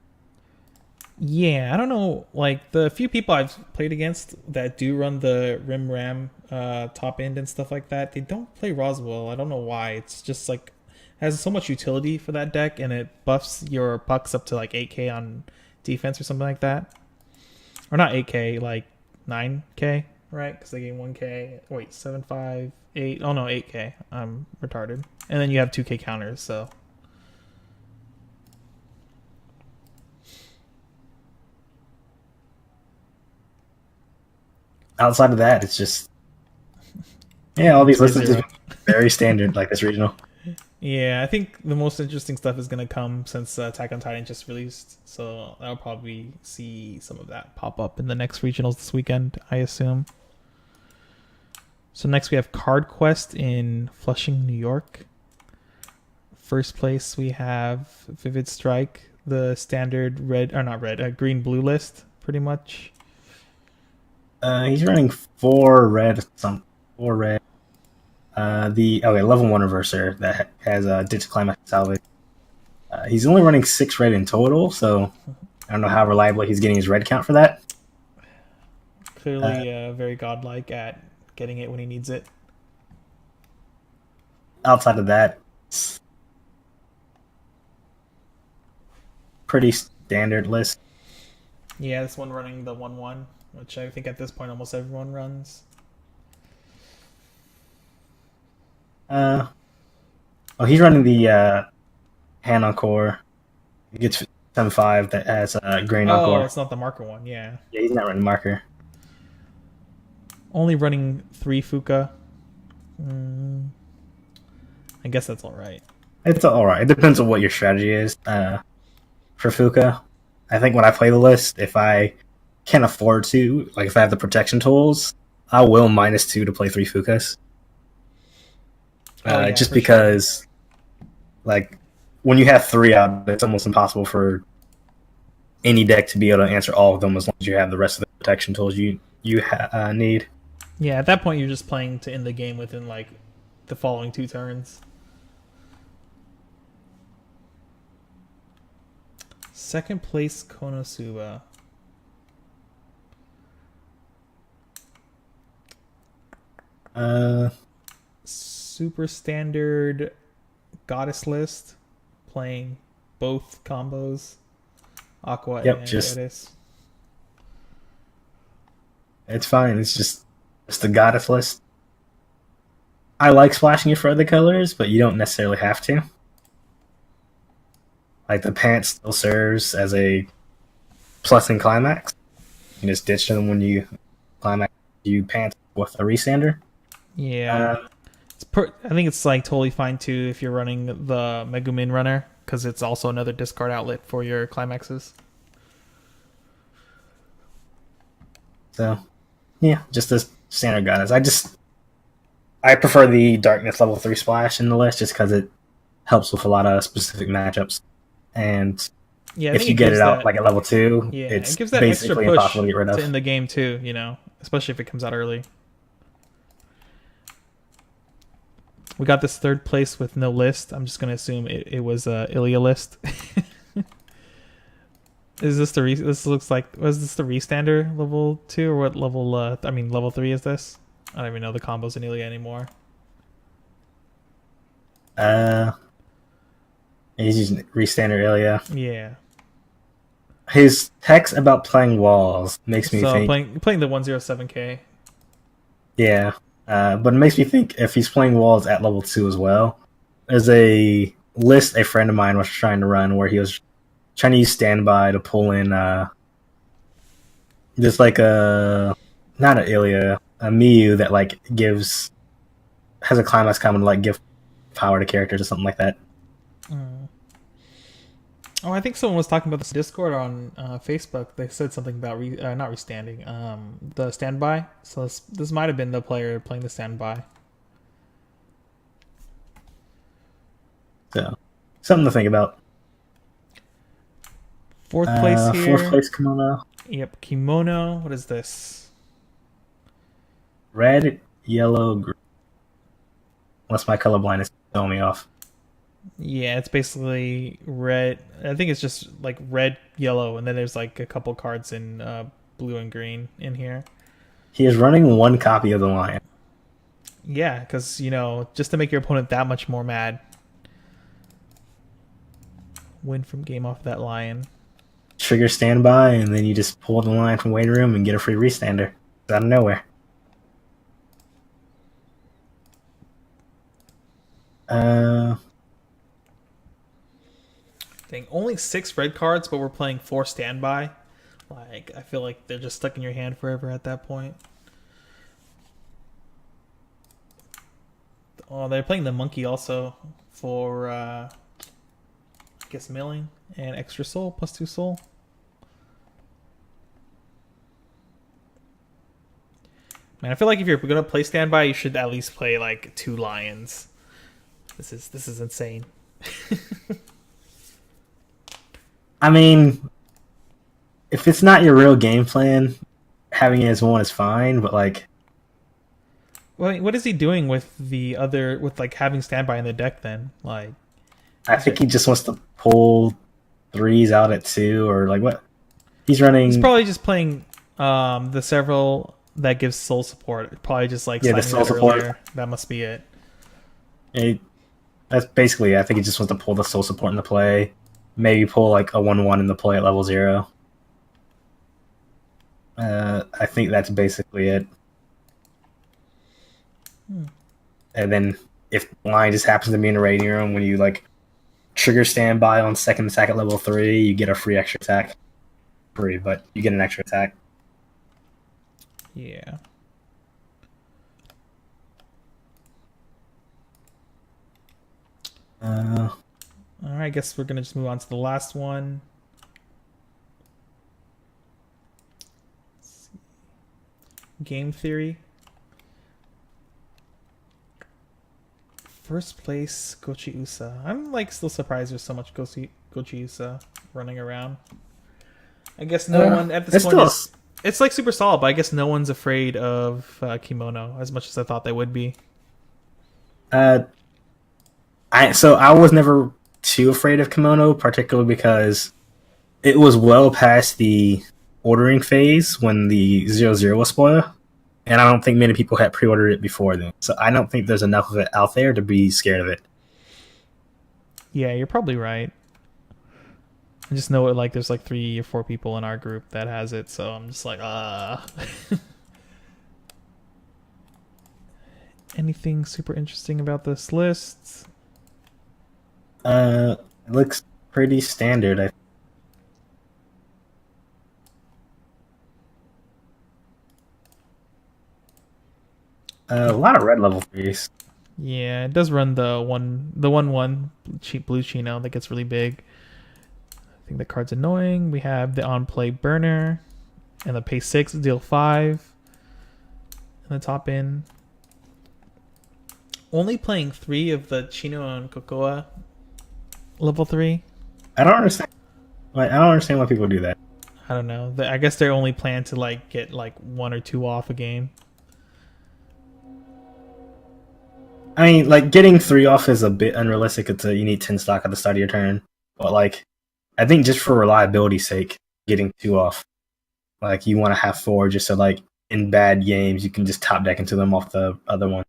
Yeah, I don't know. Like the few people I've played against that do run the Rim Ram top end and stuff like that, they don't play Roswell. I don't know why. It's just like has so much utility for that deck, and it buffs your pucks up to like 8k on defense or something like that. Or not 8k, like 9k, right? Because they gain 1k. Wait, 7, 5, 8. Oh no, 8k. I'm retarded. And then you have 2k counters, so. Outside of that, it's just all these lists are just very standard, like this regional. Yeah, I think the most interesting stuff is going to come since Attack on Titan just released, so I'll probably see some of that pop up in the next regionals this weekend, I assume. So next we have Card Quest in Flushing, New York. First place we have Vivid Strike, the standard green-blue list, pretty much. He's running 4 red. Level 1 reverser that has Ditch Climax Salvage. He's only running 6 red in total, so I don't know how reliably he's getting his red count for that. Clearly very godlike at getting it when he needs it. Outside of that, it's pretty standard list. Yeah, this one running the 1/1, which I think at this point almost everyone runs. He's running the hand encore. He gets 7/5 that has grain encore. Oh, it's not the marker one, yeah. Yeah, he's not running marker. Only running 3 Fuka. I guess that's all right. It's all right. It depends on what your strategy is. For Fuka, I think when I play the list, if I can afford to, like if I have the protection tools, I will -2 to play 3 Fukas. Just because, like, when you have 3 out, it's almost impossible for any deck to be able to answer all of them as long as you have the rest of the protection tools you need. Yeah, at that point you're just playing to end the game within like the following 2 turns. Second place Konosuba. Super standard goddess list, playing both combos, Aqua and Eris. It's fine. It's just the goddess list. I like splashing it for other colors, but you don't necessarily have to. Like the pants still serves as a plus in climax. You can just ditch them when you climax. You pants with a resander. Yeah. I think it's like totally fine too if you're running the Megumin runner, because it's also another discard outlet for your climaxes. So Yeah, just the standard guys. I prefer the Darkness level 3 splash in the list just because it helps with a lot of specific matchups. And Yeah, I if think you it get gives it out that. like at level 2, Yeah, it's it gives that extra basically push impossible to get rid to of. end the game too. Especially if it comes out early. We got this third place with no list. I'm just gonna assume it was Ilya list. Is this this looks like, was this the restander level 2 or what level level 3 is this? I don't even know the combos in Ilya anymore. He's using restander Ilya. Yeah. His text about playing walls makes me think. Playing the 107k. Yeah, but it makes me think if he's playing walls at level 2 as well. There's a list a friend of mine was trying to run where he was trying to use standby to pull in just like not an Ilya, a Miyu that like has a climax common to like give power to characters or something like that. Oh, I think someone was talking about this Discord on Facebook. They said something about not restanding, the standby. So this might have been the player playing the standby. So something to think about. Fourth place here. Fourth place kimono. Yep, kimono. What is this? Red, yellow, green. Unless my color blindness is throwing me off. Yeah, it's basically red. I think it's just like red, yellow, and then there's like a couple cards in blue and green in here. He is running one copy of the lion. Yeah, because, just to make your opponent that much more mad. Win from game off that lion. Trigger standby, and then you just pull the lion from waiting room and get a free restander out of nowhere. Dang, only 6 red cards, but we're playing 4 standby. Like, I feel like they're just stuck in your hand forever at that point. Oh, they're playing the monkey also for, I guess, milling and extra soul, +2 soul. Man, I feel like if you're gonna play standby, you should at least play like 2 lions. This is insane. I mean, if it's not your real game plan, having it as one is fine, but like... Well, what is he doing with having standby in the deck then? Like, I think he just wants to pull 3s out at 2, or like what? He's running... He's probably just playing the several that gives soul support. Probably just like the soul support. Earlier. That must be it. That's basically it. I think he just wants to pull the soul support into play. Maybe pull like a 1/1 into play at level 0. I think that's basically it. And then if line just happens to be in a raiding room, when you like trigger standby on second attack at level 3, you get a free extra attack. Free, but you get an extra attack. Yeah. All right, I guess we're gonna just move on to the last one. Game theory. First place, Gochi Usa. I'm like still surprised there's so much Gochi Usa running around. I guess no one at this point it's like super solid, but I guess no one's afraid of Kimono as much as I thought they would be. I was never too afraid of Kimono, particularly because it was well past the ordering phase when the 0-0 was spoiled, and I don't think many people had pre-ordered it before then. So I don't think there's enough of it out there to be scared of it. Yeah, you're probably right. I just know there's like 3 or 4 people in our group that has it, so I'm just like, Anything super interesting about this list? It looks pretty standard. A lot of red level 3s. Yeah, it does run the 1/1 cheap blue Chino that gets really big. I think the card's annoying. We have the on play burner and the pay 6 deal 5. in the top in. Only playing 3 of the Chino and Cocoa level 3. I don't understand. Like, I don't understand why people do that. I don't know. I guess they're only plan to like get like 1 or 2 off a game. I mean, like, getting 3 off is a bit unrealistic. You need 10 stock at the start of your turn. But, like, I think just for reliability's sake, getting 2 off. Like, you want to have 4 just so, like, in bad games, you can just top deck into them off the other one.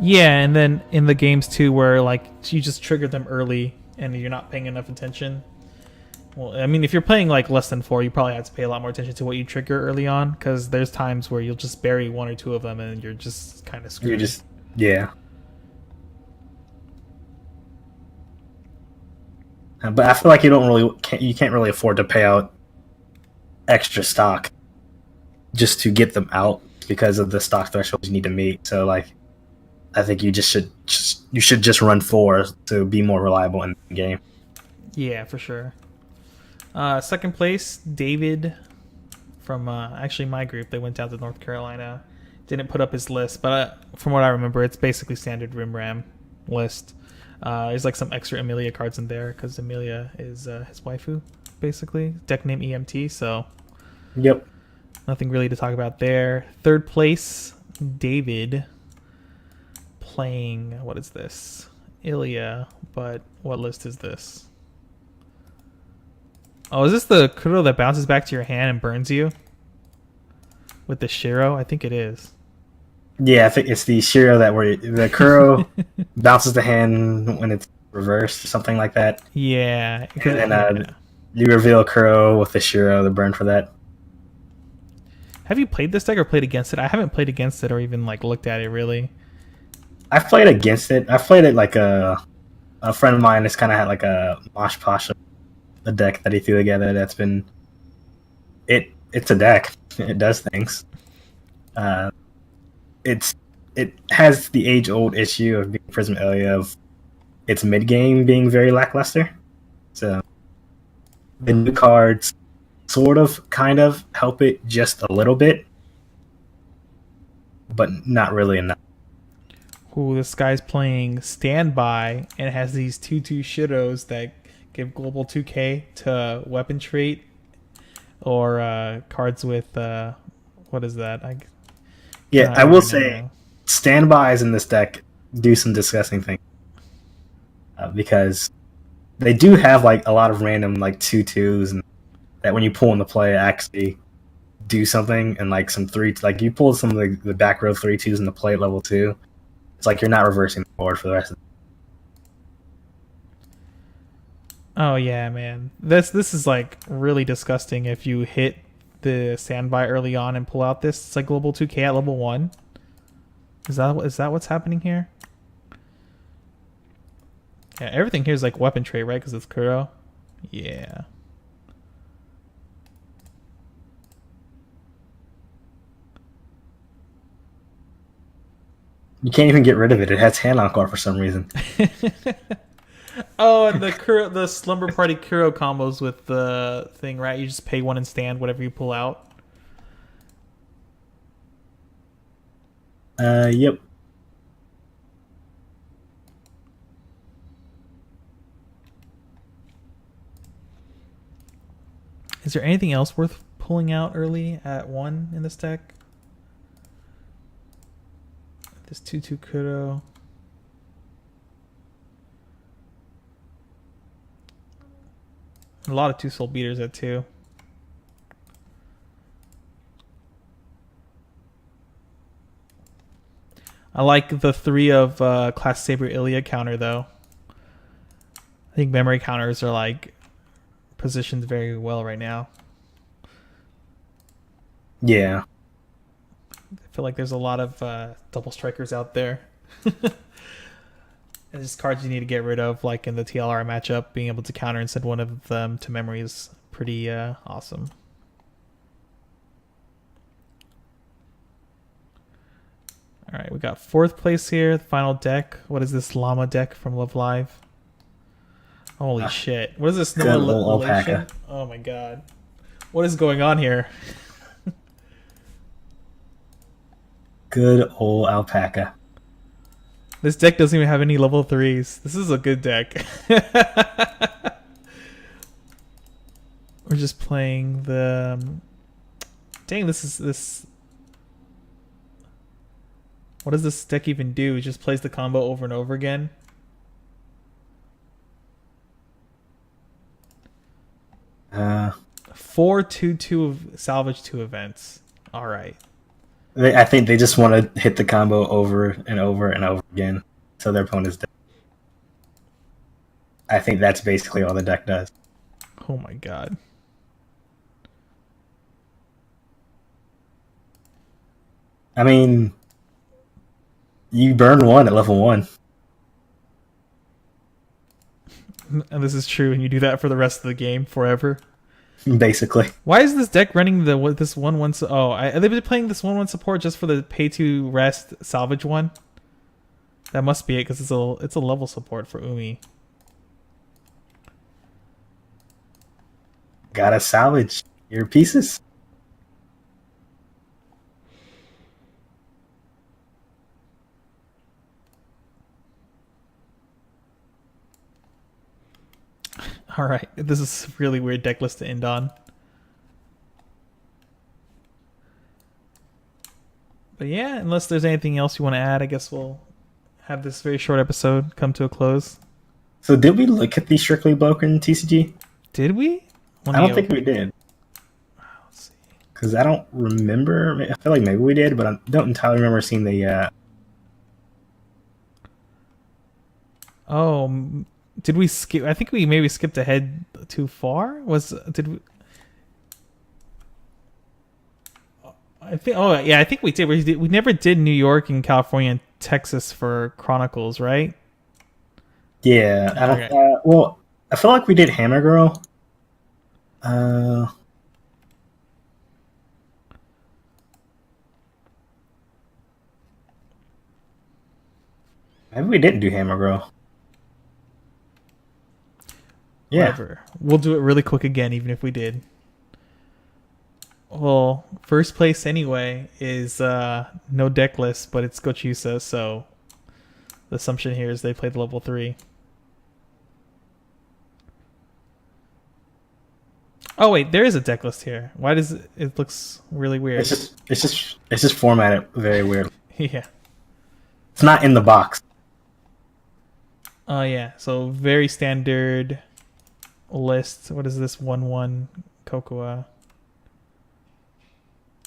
Yeah, and then in the games too where like you just trigger them early and you're not paying enough attention. Well, I mean, if you're playing like less than 4, you probably have to pay a lot more attention to what you trigger early on, because there's times where you'll just bury 1 or 2 of them and you're just kind of screwed. You're just, yeah. But I feel like you can't really afford to pay out extra stock just to get them out because of the stock thresholds you need to meet. So, like, I think you should just run 4 to be more reliable in the game. Yeah, for sure. Second place, David from actually my group. They went down to North Carolina. Didn't put up his list, but from what I remember, it's basically standard Rim Ram list. There's like some extra Amelia cards in there because Amelia is his waifu, basically. Deck name EMT, so yep. Nothing really to talk about there. Third place, David, playing, what is this? Ilya, but what list is this? Oh, is this the Kuro that bounces back to your hand and burns you? With the Shiro? I think it is. Yeah, I think it's the Shiro where the Kuro bounces the hand when it's reversed or something like that. Yeah. And then you reveal Kuro with the Shiro, the burn for that. Have you played this deck or played against it? I haven't played against it or even like looked at it really. I've played against it. I've played it like a friend of mine has kind of had like a Mosh Posh, a deck that he threw together that's been... It's a deck. It does things. It has the age-old issue of being Prism Ilya of its mid-game being very lackluster. So the new cards sort of, kind of help it just a little bit, but not really enough. Ooh, this guy's playing Standby and has these 2/2 Shiros that give global 2k to weapon trait or cards with what is that? I will say standbys in this deck do some disgusting things because they do have like a lot of random like 2/2s and that when you pull into play actually do something, and like some 3, like you pulled some of the back row 3/2s into play at level 2. It's like you're not reversing the board for the rest of the... Oh yeah, man. This is like really disgusting if you hit the standby early on and pull out this. It's like global 2k at level 1. Is that what's happening here? Yeah, everything here is like weapon trait, right? Because it's Kuro. Yeah. You can't even get rid of it. It has hand encore for some reason. Oh, and the Slumber Party Kuro combos with the thing, right? You just pay 1 and stand whatever you pull out. Yep. Is there anything else worth pulling out early at 1 in this deck? This 2/2 Kuro. A lot of 2 soul beaters at 2. I like the 3 of Class Saber Ilya counter though. I think memory counters are like positioned very well right now. Yeah. I feel like there's a lot of double strikers out there. And just cards you need to get rid of, like in the TLR matchup, being able to counter and send one of them to memory is pretty awesome. All right, we got 4th place here, the final deck. What is this llama deck from Love Live? Holy shit. What is this? No relation? Oh my god. What is going on here? Good old alpaca. This deck doesn't even have any level 3s. This is a good deck. We're just playing the... Dang, this... What does this deck even do? It just plays the combo over and over again. Uh, 4-2-2 salvage 2 events. All right. I think they just want to hit the combo over and over and over again, so their opponent's dead. I think that's basically all the deck does. Oh my god. I mean, you burn one at level 1. And this is true, and you do that for the rest of the game forever. Basically. Why is this deck running this 1/1? Oh, they've been playing this 1/1 support just for the pay to rest salvage one. That must be it, because it's a level support for Umi. Gotta salvage your pieces. All right, this is a really weird deck list to end on. But yeah, unless there's anything else you want to add, I guess we'll have this very short episode come to a close. So did we look at the Strictly Broken TCG? Did we? I don't think we did. Let's see. Because I don't remember. I feel like maybe we did, but I don't entirely remember seeing the... Oh, did we skip? I think we maybe skipped ahead too far. I think. Oh yeah, I think we did. We never did New York and California and Texas for Chronicles, right? Yeah. I don't. Okay. Well, I feel like we did Hammer Girl. Maybe we didn't do Hammer Girl. Yeah. Whatever. We'll do it really quick again, even if we did. Well, first place anyway is no deck list, but it's Gochusa, so the assumption here is they played level 3. Oh wait, there is a deck list here. Why does it looks really weird? It's just formatted very weird. Yeah. It's not in the box. Oh yeah, so very standard list. What is this 1/1 Cocoa?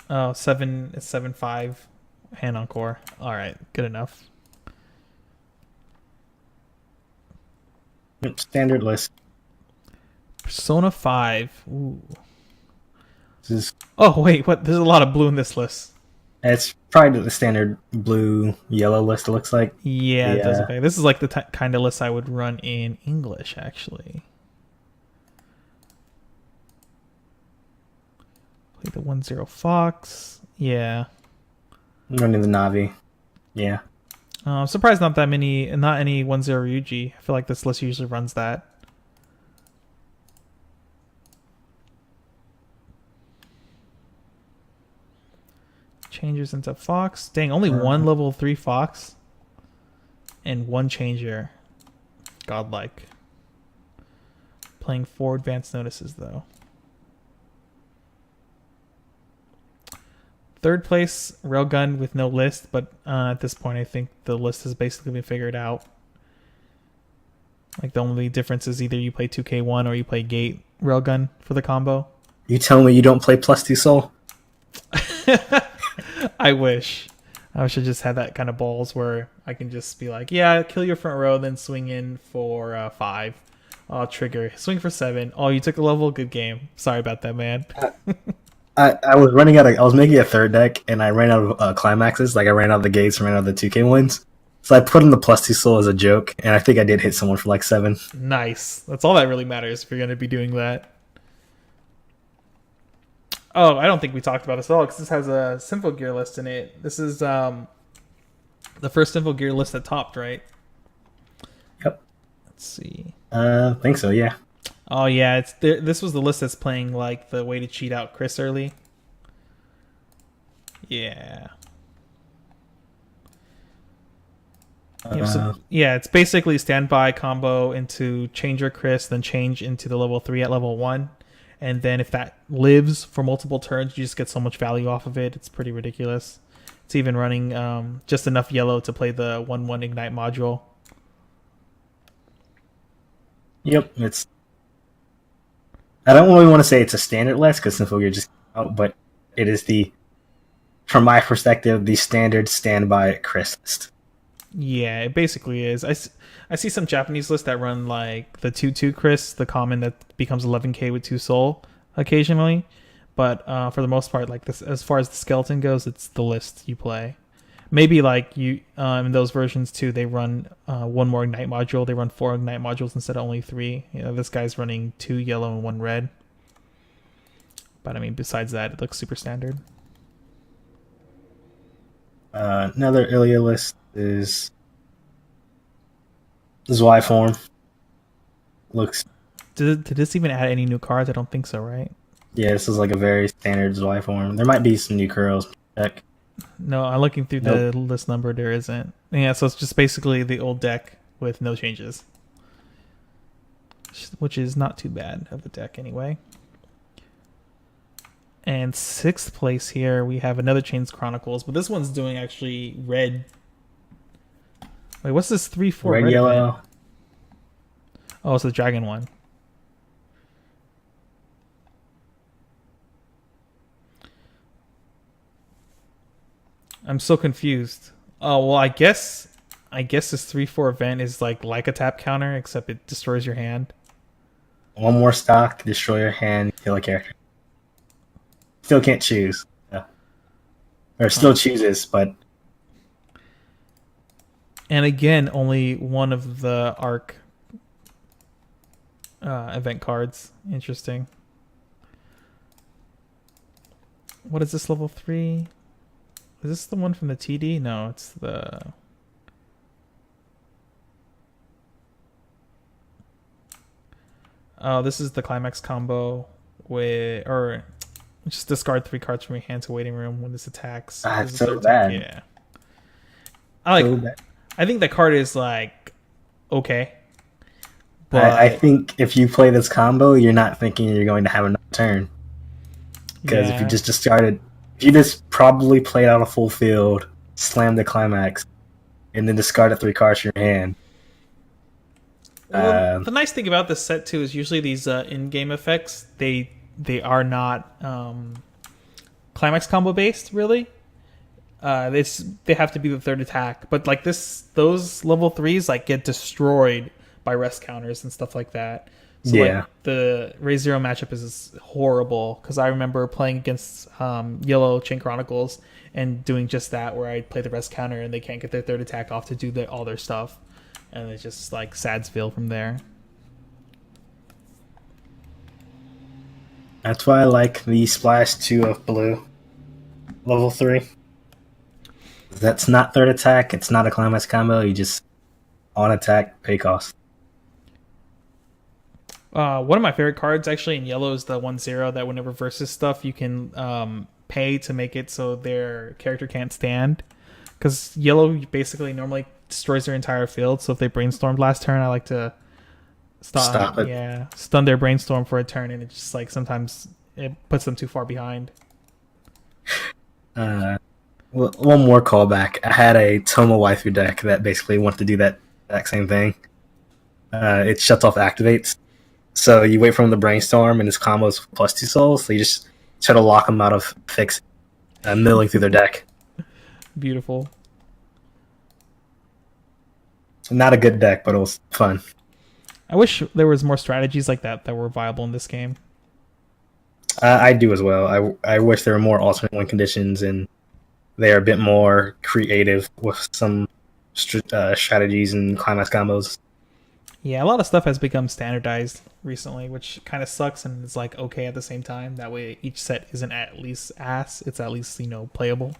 Oh, 7/5 hand on core. All right, good enough. Standard list. Persona 5. Ooh. This is, Oh wait, what? There's a lot of blue in this list. it's probably the standard blue yellow list. It looks like. Yeah, it does. Okay, this is like the kind of list I would run in English, actually. Play the 1/0 Fox. Yeah. I'm running the Navi. Yeah. I'm surprised not any 1/0 Ryuji. I feel like this list usually runs that. Changes into Fox. Dang, only one level 3 Fox. And one changer. Godlike. Playing 4 advanced notices, though. Third place, Railgun with no list, but at this point I think the list has basically been figured out. Like the only difference is either you play 2K1 or you play Gate Railgun for the combo. You tell me you don't play +2 Soul? I wish. I wish I just had that kind of balls where I can just be like, yeah, kill your front row, then swing in for 5. Oh, trigger. Swing for 7. Oh, you took a level? Good game. Sorry about that, man. I was running out of... I was making a third deck, and I ran out of climaxes. Like, I ran out of the gates, ran out of the 2K ones. So I put in the +2 Soul as a joke, and I think I did hit someone for like 7. Nice. That's all that really matters if you're going to be doing that. Oh, I don't think we talked about this at all, because this has a Simple Gear list in it. This is the first Simple Gear list that topped, right? Yep. Let's see. I think so, yeah. Oh yeah, this was the list that's playing like the way to cheat out Chris early. Yeah. Yeah, it's basically standby combo into changer Chris, then change into the level 3 at level 1. And then if that lives for multiple turns, you just get so much value off of it. It's pretty ridiculous. It's even running just enough yellow to play the 1/1 Ignite module. Yep, I don't really want to say it's a standard list because Simple Gear just came out, but it is from my perspective, the standard standby Chris list. Yeah, it basically is. I see some Japanese lists that run like the 2/2 Chris, the common that becomes 11k with 2 soul occasionally. But for the most part, like this, as far as the skeleton goes, it's the list you play. Maybe like you in those versions too, they run one more Ignite module. They run 4 Ignite modules instead of only 3. You know, this guy's running 2 yellow and 1 red. But I mean, besides that, it looks super standard. Another Ilya list is Y form. Looks. Did this even add any new cards? I don't think so, right? Yeah, this is like a very standard Y form. There might be some new curls. Check. No, I'm looking through the list number. There isn't. Yeah, so it's just basically the old deck with no changes, which is not too bad of a deck anyway. And 6th place here, we have another Chains Chronicles, but this one's doing actually red. Wait, what's this 3/4 red yellow? event? Oh, it's the dragon one. I'm so confused. Oh well, I guess this 3/4 event is like a tap counter, except it destroys your hand. One more stock, destroy your hand, kill a character. Still can't choose. Yeah. Or still chooses, but. And again, only one of the arc event cards. Interesting. What is this, level 3? Is this the one from the TD? No, it's the... Oh, this is the climax combo with... Or just discard 3 cards from your hand to waiting room when this attacks. It's so bad. Yeah. I think the card is like okay. But I think if you play this combo, you're not thinking you're going to have another turn. Because if you just discarded, if you just probably played out a full field, slammed the climax, and then discarded 3 cards from your hand. Well, the nice thing about this set too is usually these in-game effects they are not climax combo based really. They have to be the 3rd attack, but like those level 3s like get destroyed by rest counters and stuff like that. So yeah, like, the Raise Zero matchup is horrible because I remember playing against Yellow Chain Chronicles and doing just that, where I play the rest counter and they can't get their 3rd attack off to do all their stuff, and it's just like Sadsville from there. That's why I like the Splash 2 of blue, level 3. That's not 3rd attack. It's not a climax combo. You just on attack, pay cost. One of my favorite cards actually in yellow is the 1/0 that whenever versus stuff you can pay to make it so their character can't stand. Because yellow basically normally destroys their entire field. So if they brainstormed last turn, I like to stop it. Yeah, stun their brainstorm for a turn, and it just like sometimes it puts them too far behind. Well, one more callback. I had a Toma waifu deck that basically wanted to do that exact same thing. It shuts off activates. So you wait for him to brainstorm, and his combos plus 2 souls. So you just try to lock him out of fix, milling through their deck. Beautiful. Not a good deck, but it was fun. I wish there was more strategies like that were viable in this game. I do as well. I wish there were more alternate win conditions, and they are a bit more creative with some strategies and climax combos. Yeah, a lot of stuff has become standardized recently, which kind of sucks and is like okay at the same time. That way each set isn't at least ass. It's at least, playable.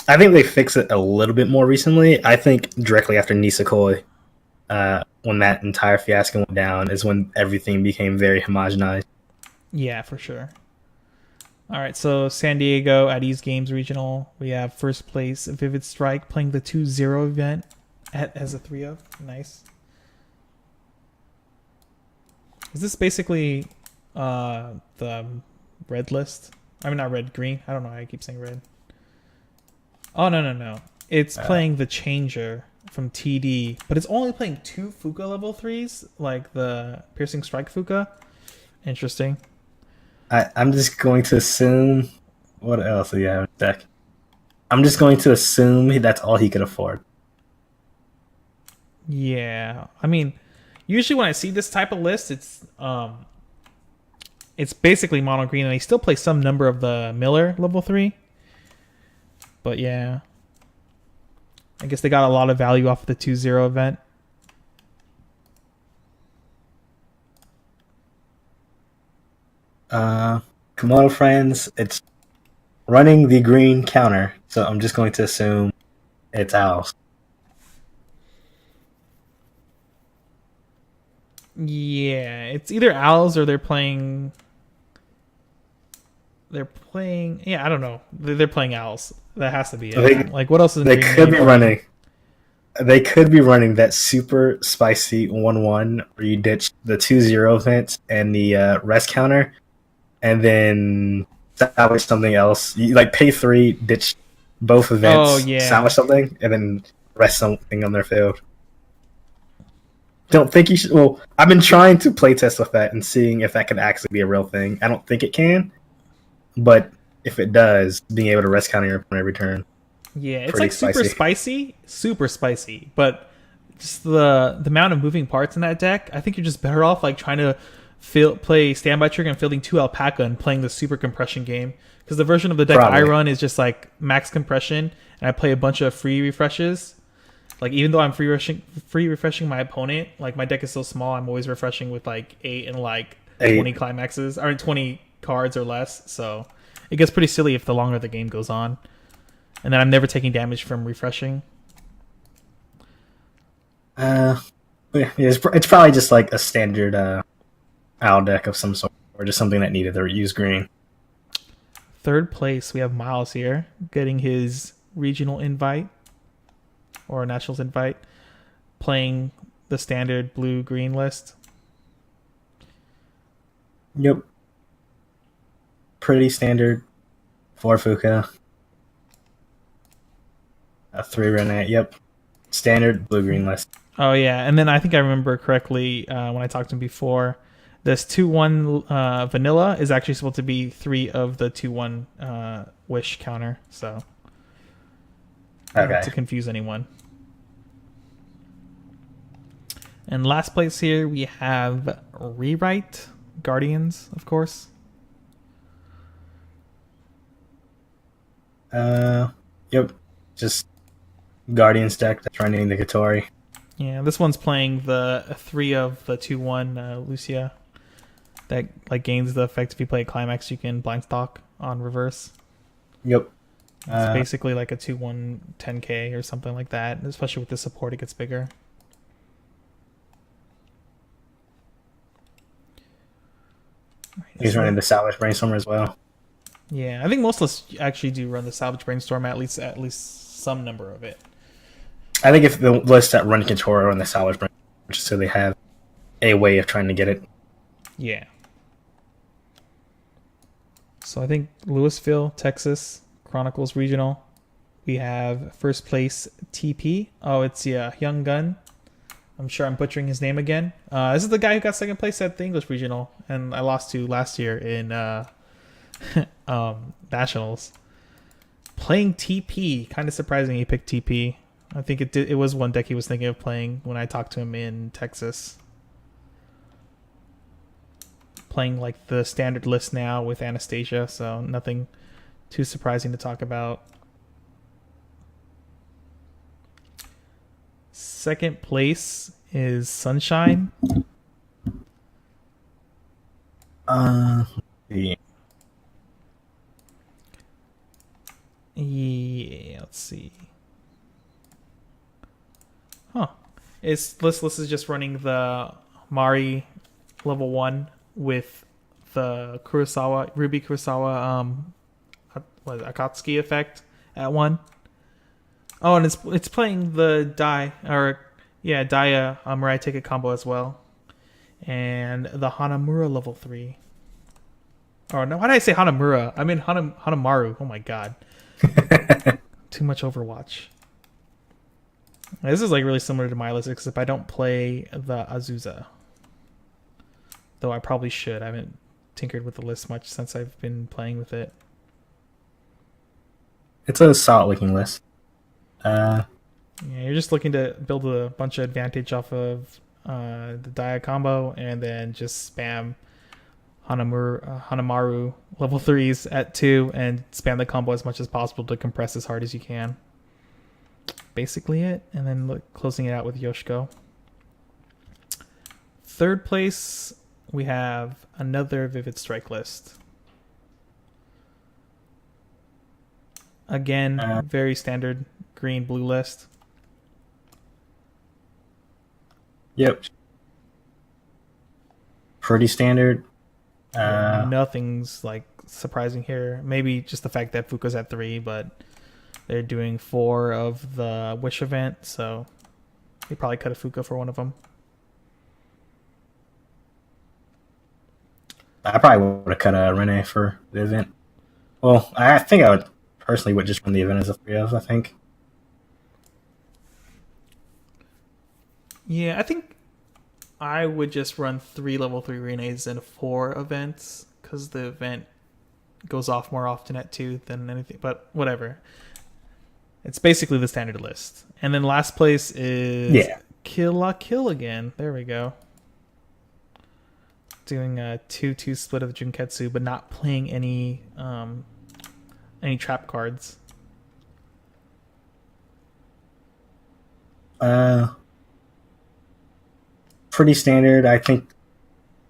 I think they fixed it a little bit more recently. I think directly after Nisekoi, when that entire fiasco went down, is when everything became very homogenized. Yeah, for sure. All right, so San Diego at East Games Regional. We have first place Vivid Strike playing the 2-0 event as a 3-0. Nice. Is this basically the red list? I mean, not red, green. I don't know why I keep saying red. Oh, no. It's playing the Changer from TD, but it's only playing 2 Fuka level 3s, like the Piercing Strike Fuka. Interesting. I'm just going to assume. What else do you have in deck? I'm just going to assume that's all he could afford. Yeah, I mean, usually when I see this type of list, it's basically mono green, and they still play some number of the Miller level 3. But yeah, I guess they got a lot of value off of the 2-0 event. Komodo Friends, it's running the green counter, so I'm just going to assume it's Owls. Yeah, it's either Owls or they're playing. Yeah, I don't know. They're playing Owls. That has to be it. Like, what else is they could be running? They could be running that super spicy 1-1 where you ditch the 2-0 event and the rest counter, and then salvage something else. You like pay 3, ditch both events, salvage something, and then rest something on their field. Don't think you should. Well, I've been trying to play test with that and seeing if that could actually be a real thing. I don't think it can, but if it does, being able to rest counter your opponent every turn. Yeah, it's like super spicy, but just the amount of moving parts in that deck, I think you're just better off like trying to play Standby Trigger and fielding 2 Alpaca and playing the super compression game. Because the version of the deck I run is just like max compression, and I play a bunch of free refreshes. Like, even though I'm free refreshing my opponent, like my deck is so small, I'm always refreshing with like 8 and like 20 climaxes, or 20 cards or less. So it gets pretty silly if the longer the game goes on. And then I'm never taking damage from refreshing. It's probably just like a standard owl deck of some sort, or just something that needed to use green. Third place, we have Miles here, getting his regional invite, or nationals invite, playing the standard blue-green list. Yep. Pretty standard. 4 Fuka. A 3 Renate, yep. Standard blue-green list. Oh, yeah. And then I think I remember correctly when I talked to him before, this 2-1 vanilla is actually supposed to be 3 of the 2-1 wish counter. So, not to confuse anyone. And last place here, we have Rewrite Guardians, of course. Yep. Just Guardians deck that's running the Katori. Yeah, this one's playing the 3 of the 2-1 Lucia. That like gains the effect if you play a climax, you can blind stock on reverse. Yep. It's basically like a 2-1 10k or something like that. Especially with the support, it gets bigger. He's running the Salvage Brainstormer as well. Yeah, I think most lists actually do run the Salvage Brainstorm, at least some number of it. I think if the lists that run Katori run the Salvage Brainstorm, just so they have a way of trying to get it. Yeah. So I think Louisville, Texas, Chronicles Regional. We have first place TP. Oh, it's Young Gun. I'm sure I'm butchering his name again. This is the guy who got second place at the English Regional, and I lost to last year in Nationals. Playing TP, kind of surprising he picked TP. I think it was one deck he was thinking of playing when I talked to him in Texas. Playing like the standard list now with Anastasia, so nothing too surprising to talk about. Second place is Sunshine. Yeah. Yeah, let's see. Huh. This list is just running the Mari level 1 with the Ruby Kurosawa Akatsuki effect at 1. Oh, and it's playing the Daya Mirai Ticket combo as well. And the Hanamura level 3. Oh no, why did I say Hanamura? I mean Hanamaru. Oh my god. Too much Overwatch. This is like really similar to my list, except I don't play the Azusa. Though I probably should. I haven't tinkered with the list much since I've been playing with it. It's a solid looking list. Yeah, you're just looking to build a bunch of advantage off of the Daya combo and then just spam Hanamaru level 3s at 2 and spam the combo as much as possible to compress as hard as you can. Basically it. And then closing it out with Yoshiko. Third place, we have another Vivid Strike list. Again, very standard green-blue list. Yep. Pretty standard. Nothing's like surprising here. Maybe just the fact that Fuka's at 3, but they're doing 4 of the Wish event, so they probably cut a Fuka for one of them. I probably would have cut a Rene for the event. Well, I think I would personally would just run the event as a 3 of, I think. Yeah, I think I would just run 3 level 3 Renes and 4 events, because the event goes off more often at 2 than anything, but whatever. It's basically the standard list. And then last place is Kill La Kill again. There we go. Doing a 2-2 split of the Junketsu, but not playing any trap cards. Pretty standard. I think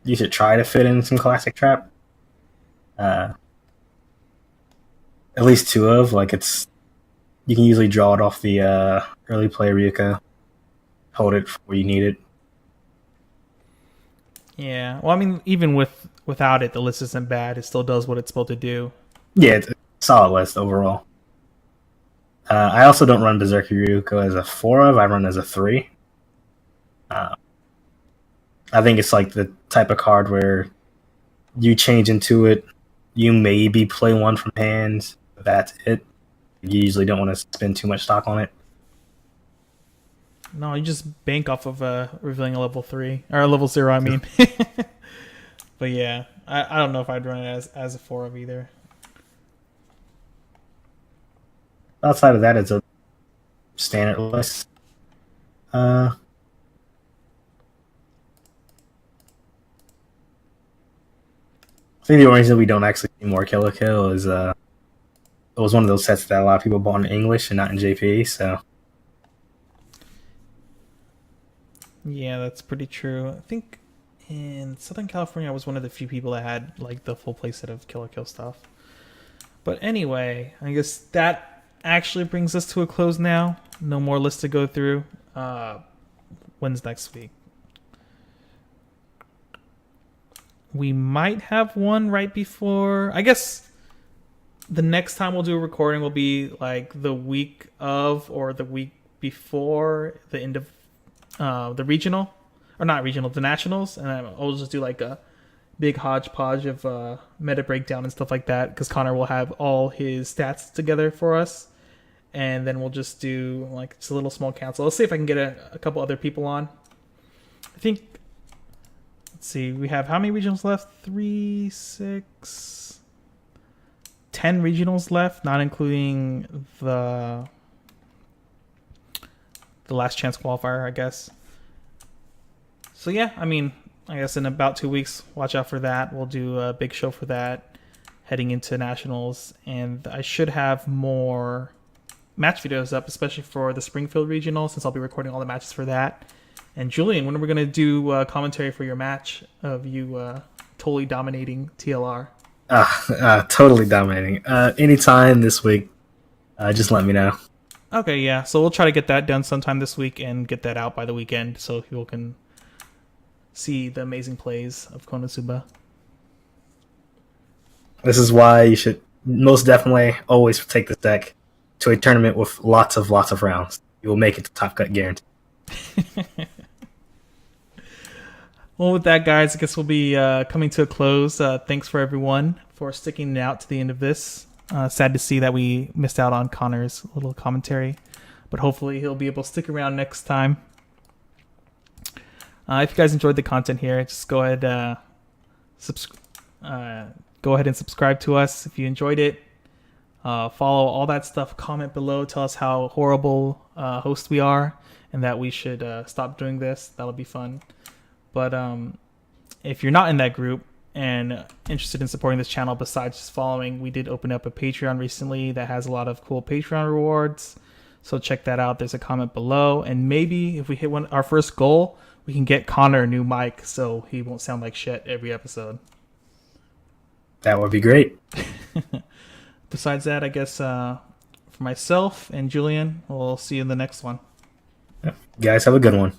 you should try to fit in some classic trap. At least 2 of, like, it's you can usually draw it off the early play Ryuka. Hold it where you need it. Yeah, well, I mean, even without it, the list isn't bad. It still does what it's supposed to do. Yeah, it's a solid list overall. I also don't run Berserker Ryuko as a 4 of. I run as a 3. I think it's like the type of card where you change into it, you maybe play 1 from hand, but that's it. You usually don't want to spend too much stock on it. No, you just bank off of revealing a level 3 or a level 0. I mean, but yeah, I don't know if I'd run it as a 4 of either. Outside of that, it's a standard list. I think the only reason we don't actually see more Kill la Kill is it was one of those sets that a lot of people bought in English and not in JP, so. Yeah, that's pretty true. I think in Southern California, I was one of the few people that had like the full playset of Kill la Kill stuff. But anyway, I guess that actually brings us to a close now. No more lists to go through. When's next week? We might have one right before. I guess the next time we'll do a recording will be like the week of or the week before the end of the regional, or not regional, the nationals, and I'll just do like a big hodgepodge of meta breakdown and stuff like that, because Connor will have all his stats together for us, and then we'll just do like just a little small council. Let's see if I can get a couple other people on. I think, let's see, we have how many regionals left? 3, 6, 10 regionals left, not including the last chance qualifier, I guess. So yeah, I mean, I guess in about 2 weeks, watch out for that. We'll do a big show for that heading into nationals, and I should have more match videos up, especially for the Springfield regional, since I'll be recording all the matches for that. And Julian, when are we going to do commentary for your match of you totally dominating TLR? Totally dominating. Anytime this week, just let me know. Okay, yeah. So we'll try to get that done sometime this week and get that out by the weekend so people can see the amazing plays of Konosuba. This is why you should most definitely always take this deck to a tournament with lots of rounds. You will make it to Top Cut guarantee. Well, with that, guys, I guess we'll be coming to a close. Thanks for everyone for sticking it out to the end of this. Sad to see that we missed out on Connor's little commentary, but hopefully he'll be able to stick around next time. If you guys enjoyed the content here, just go ahead and subscribe to us if you enjoyed it. Follow all that stuff. Comment below. Tell us how horrible hosts we are and that we should stop doing this. That'll be fun. But if you're not in that group and interested in supporting this channel besides just following, we did open up a Patreon recently that has a lot of cool Patreon rewards. So check that out. There's a comment below. And maybe if we hit our first goal, we can get Connor a new mic so he won't sound like shit every episode. That would be great. Besides that, I guess for myself and Julian, we'll see you in the next one. Guys, have a good one.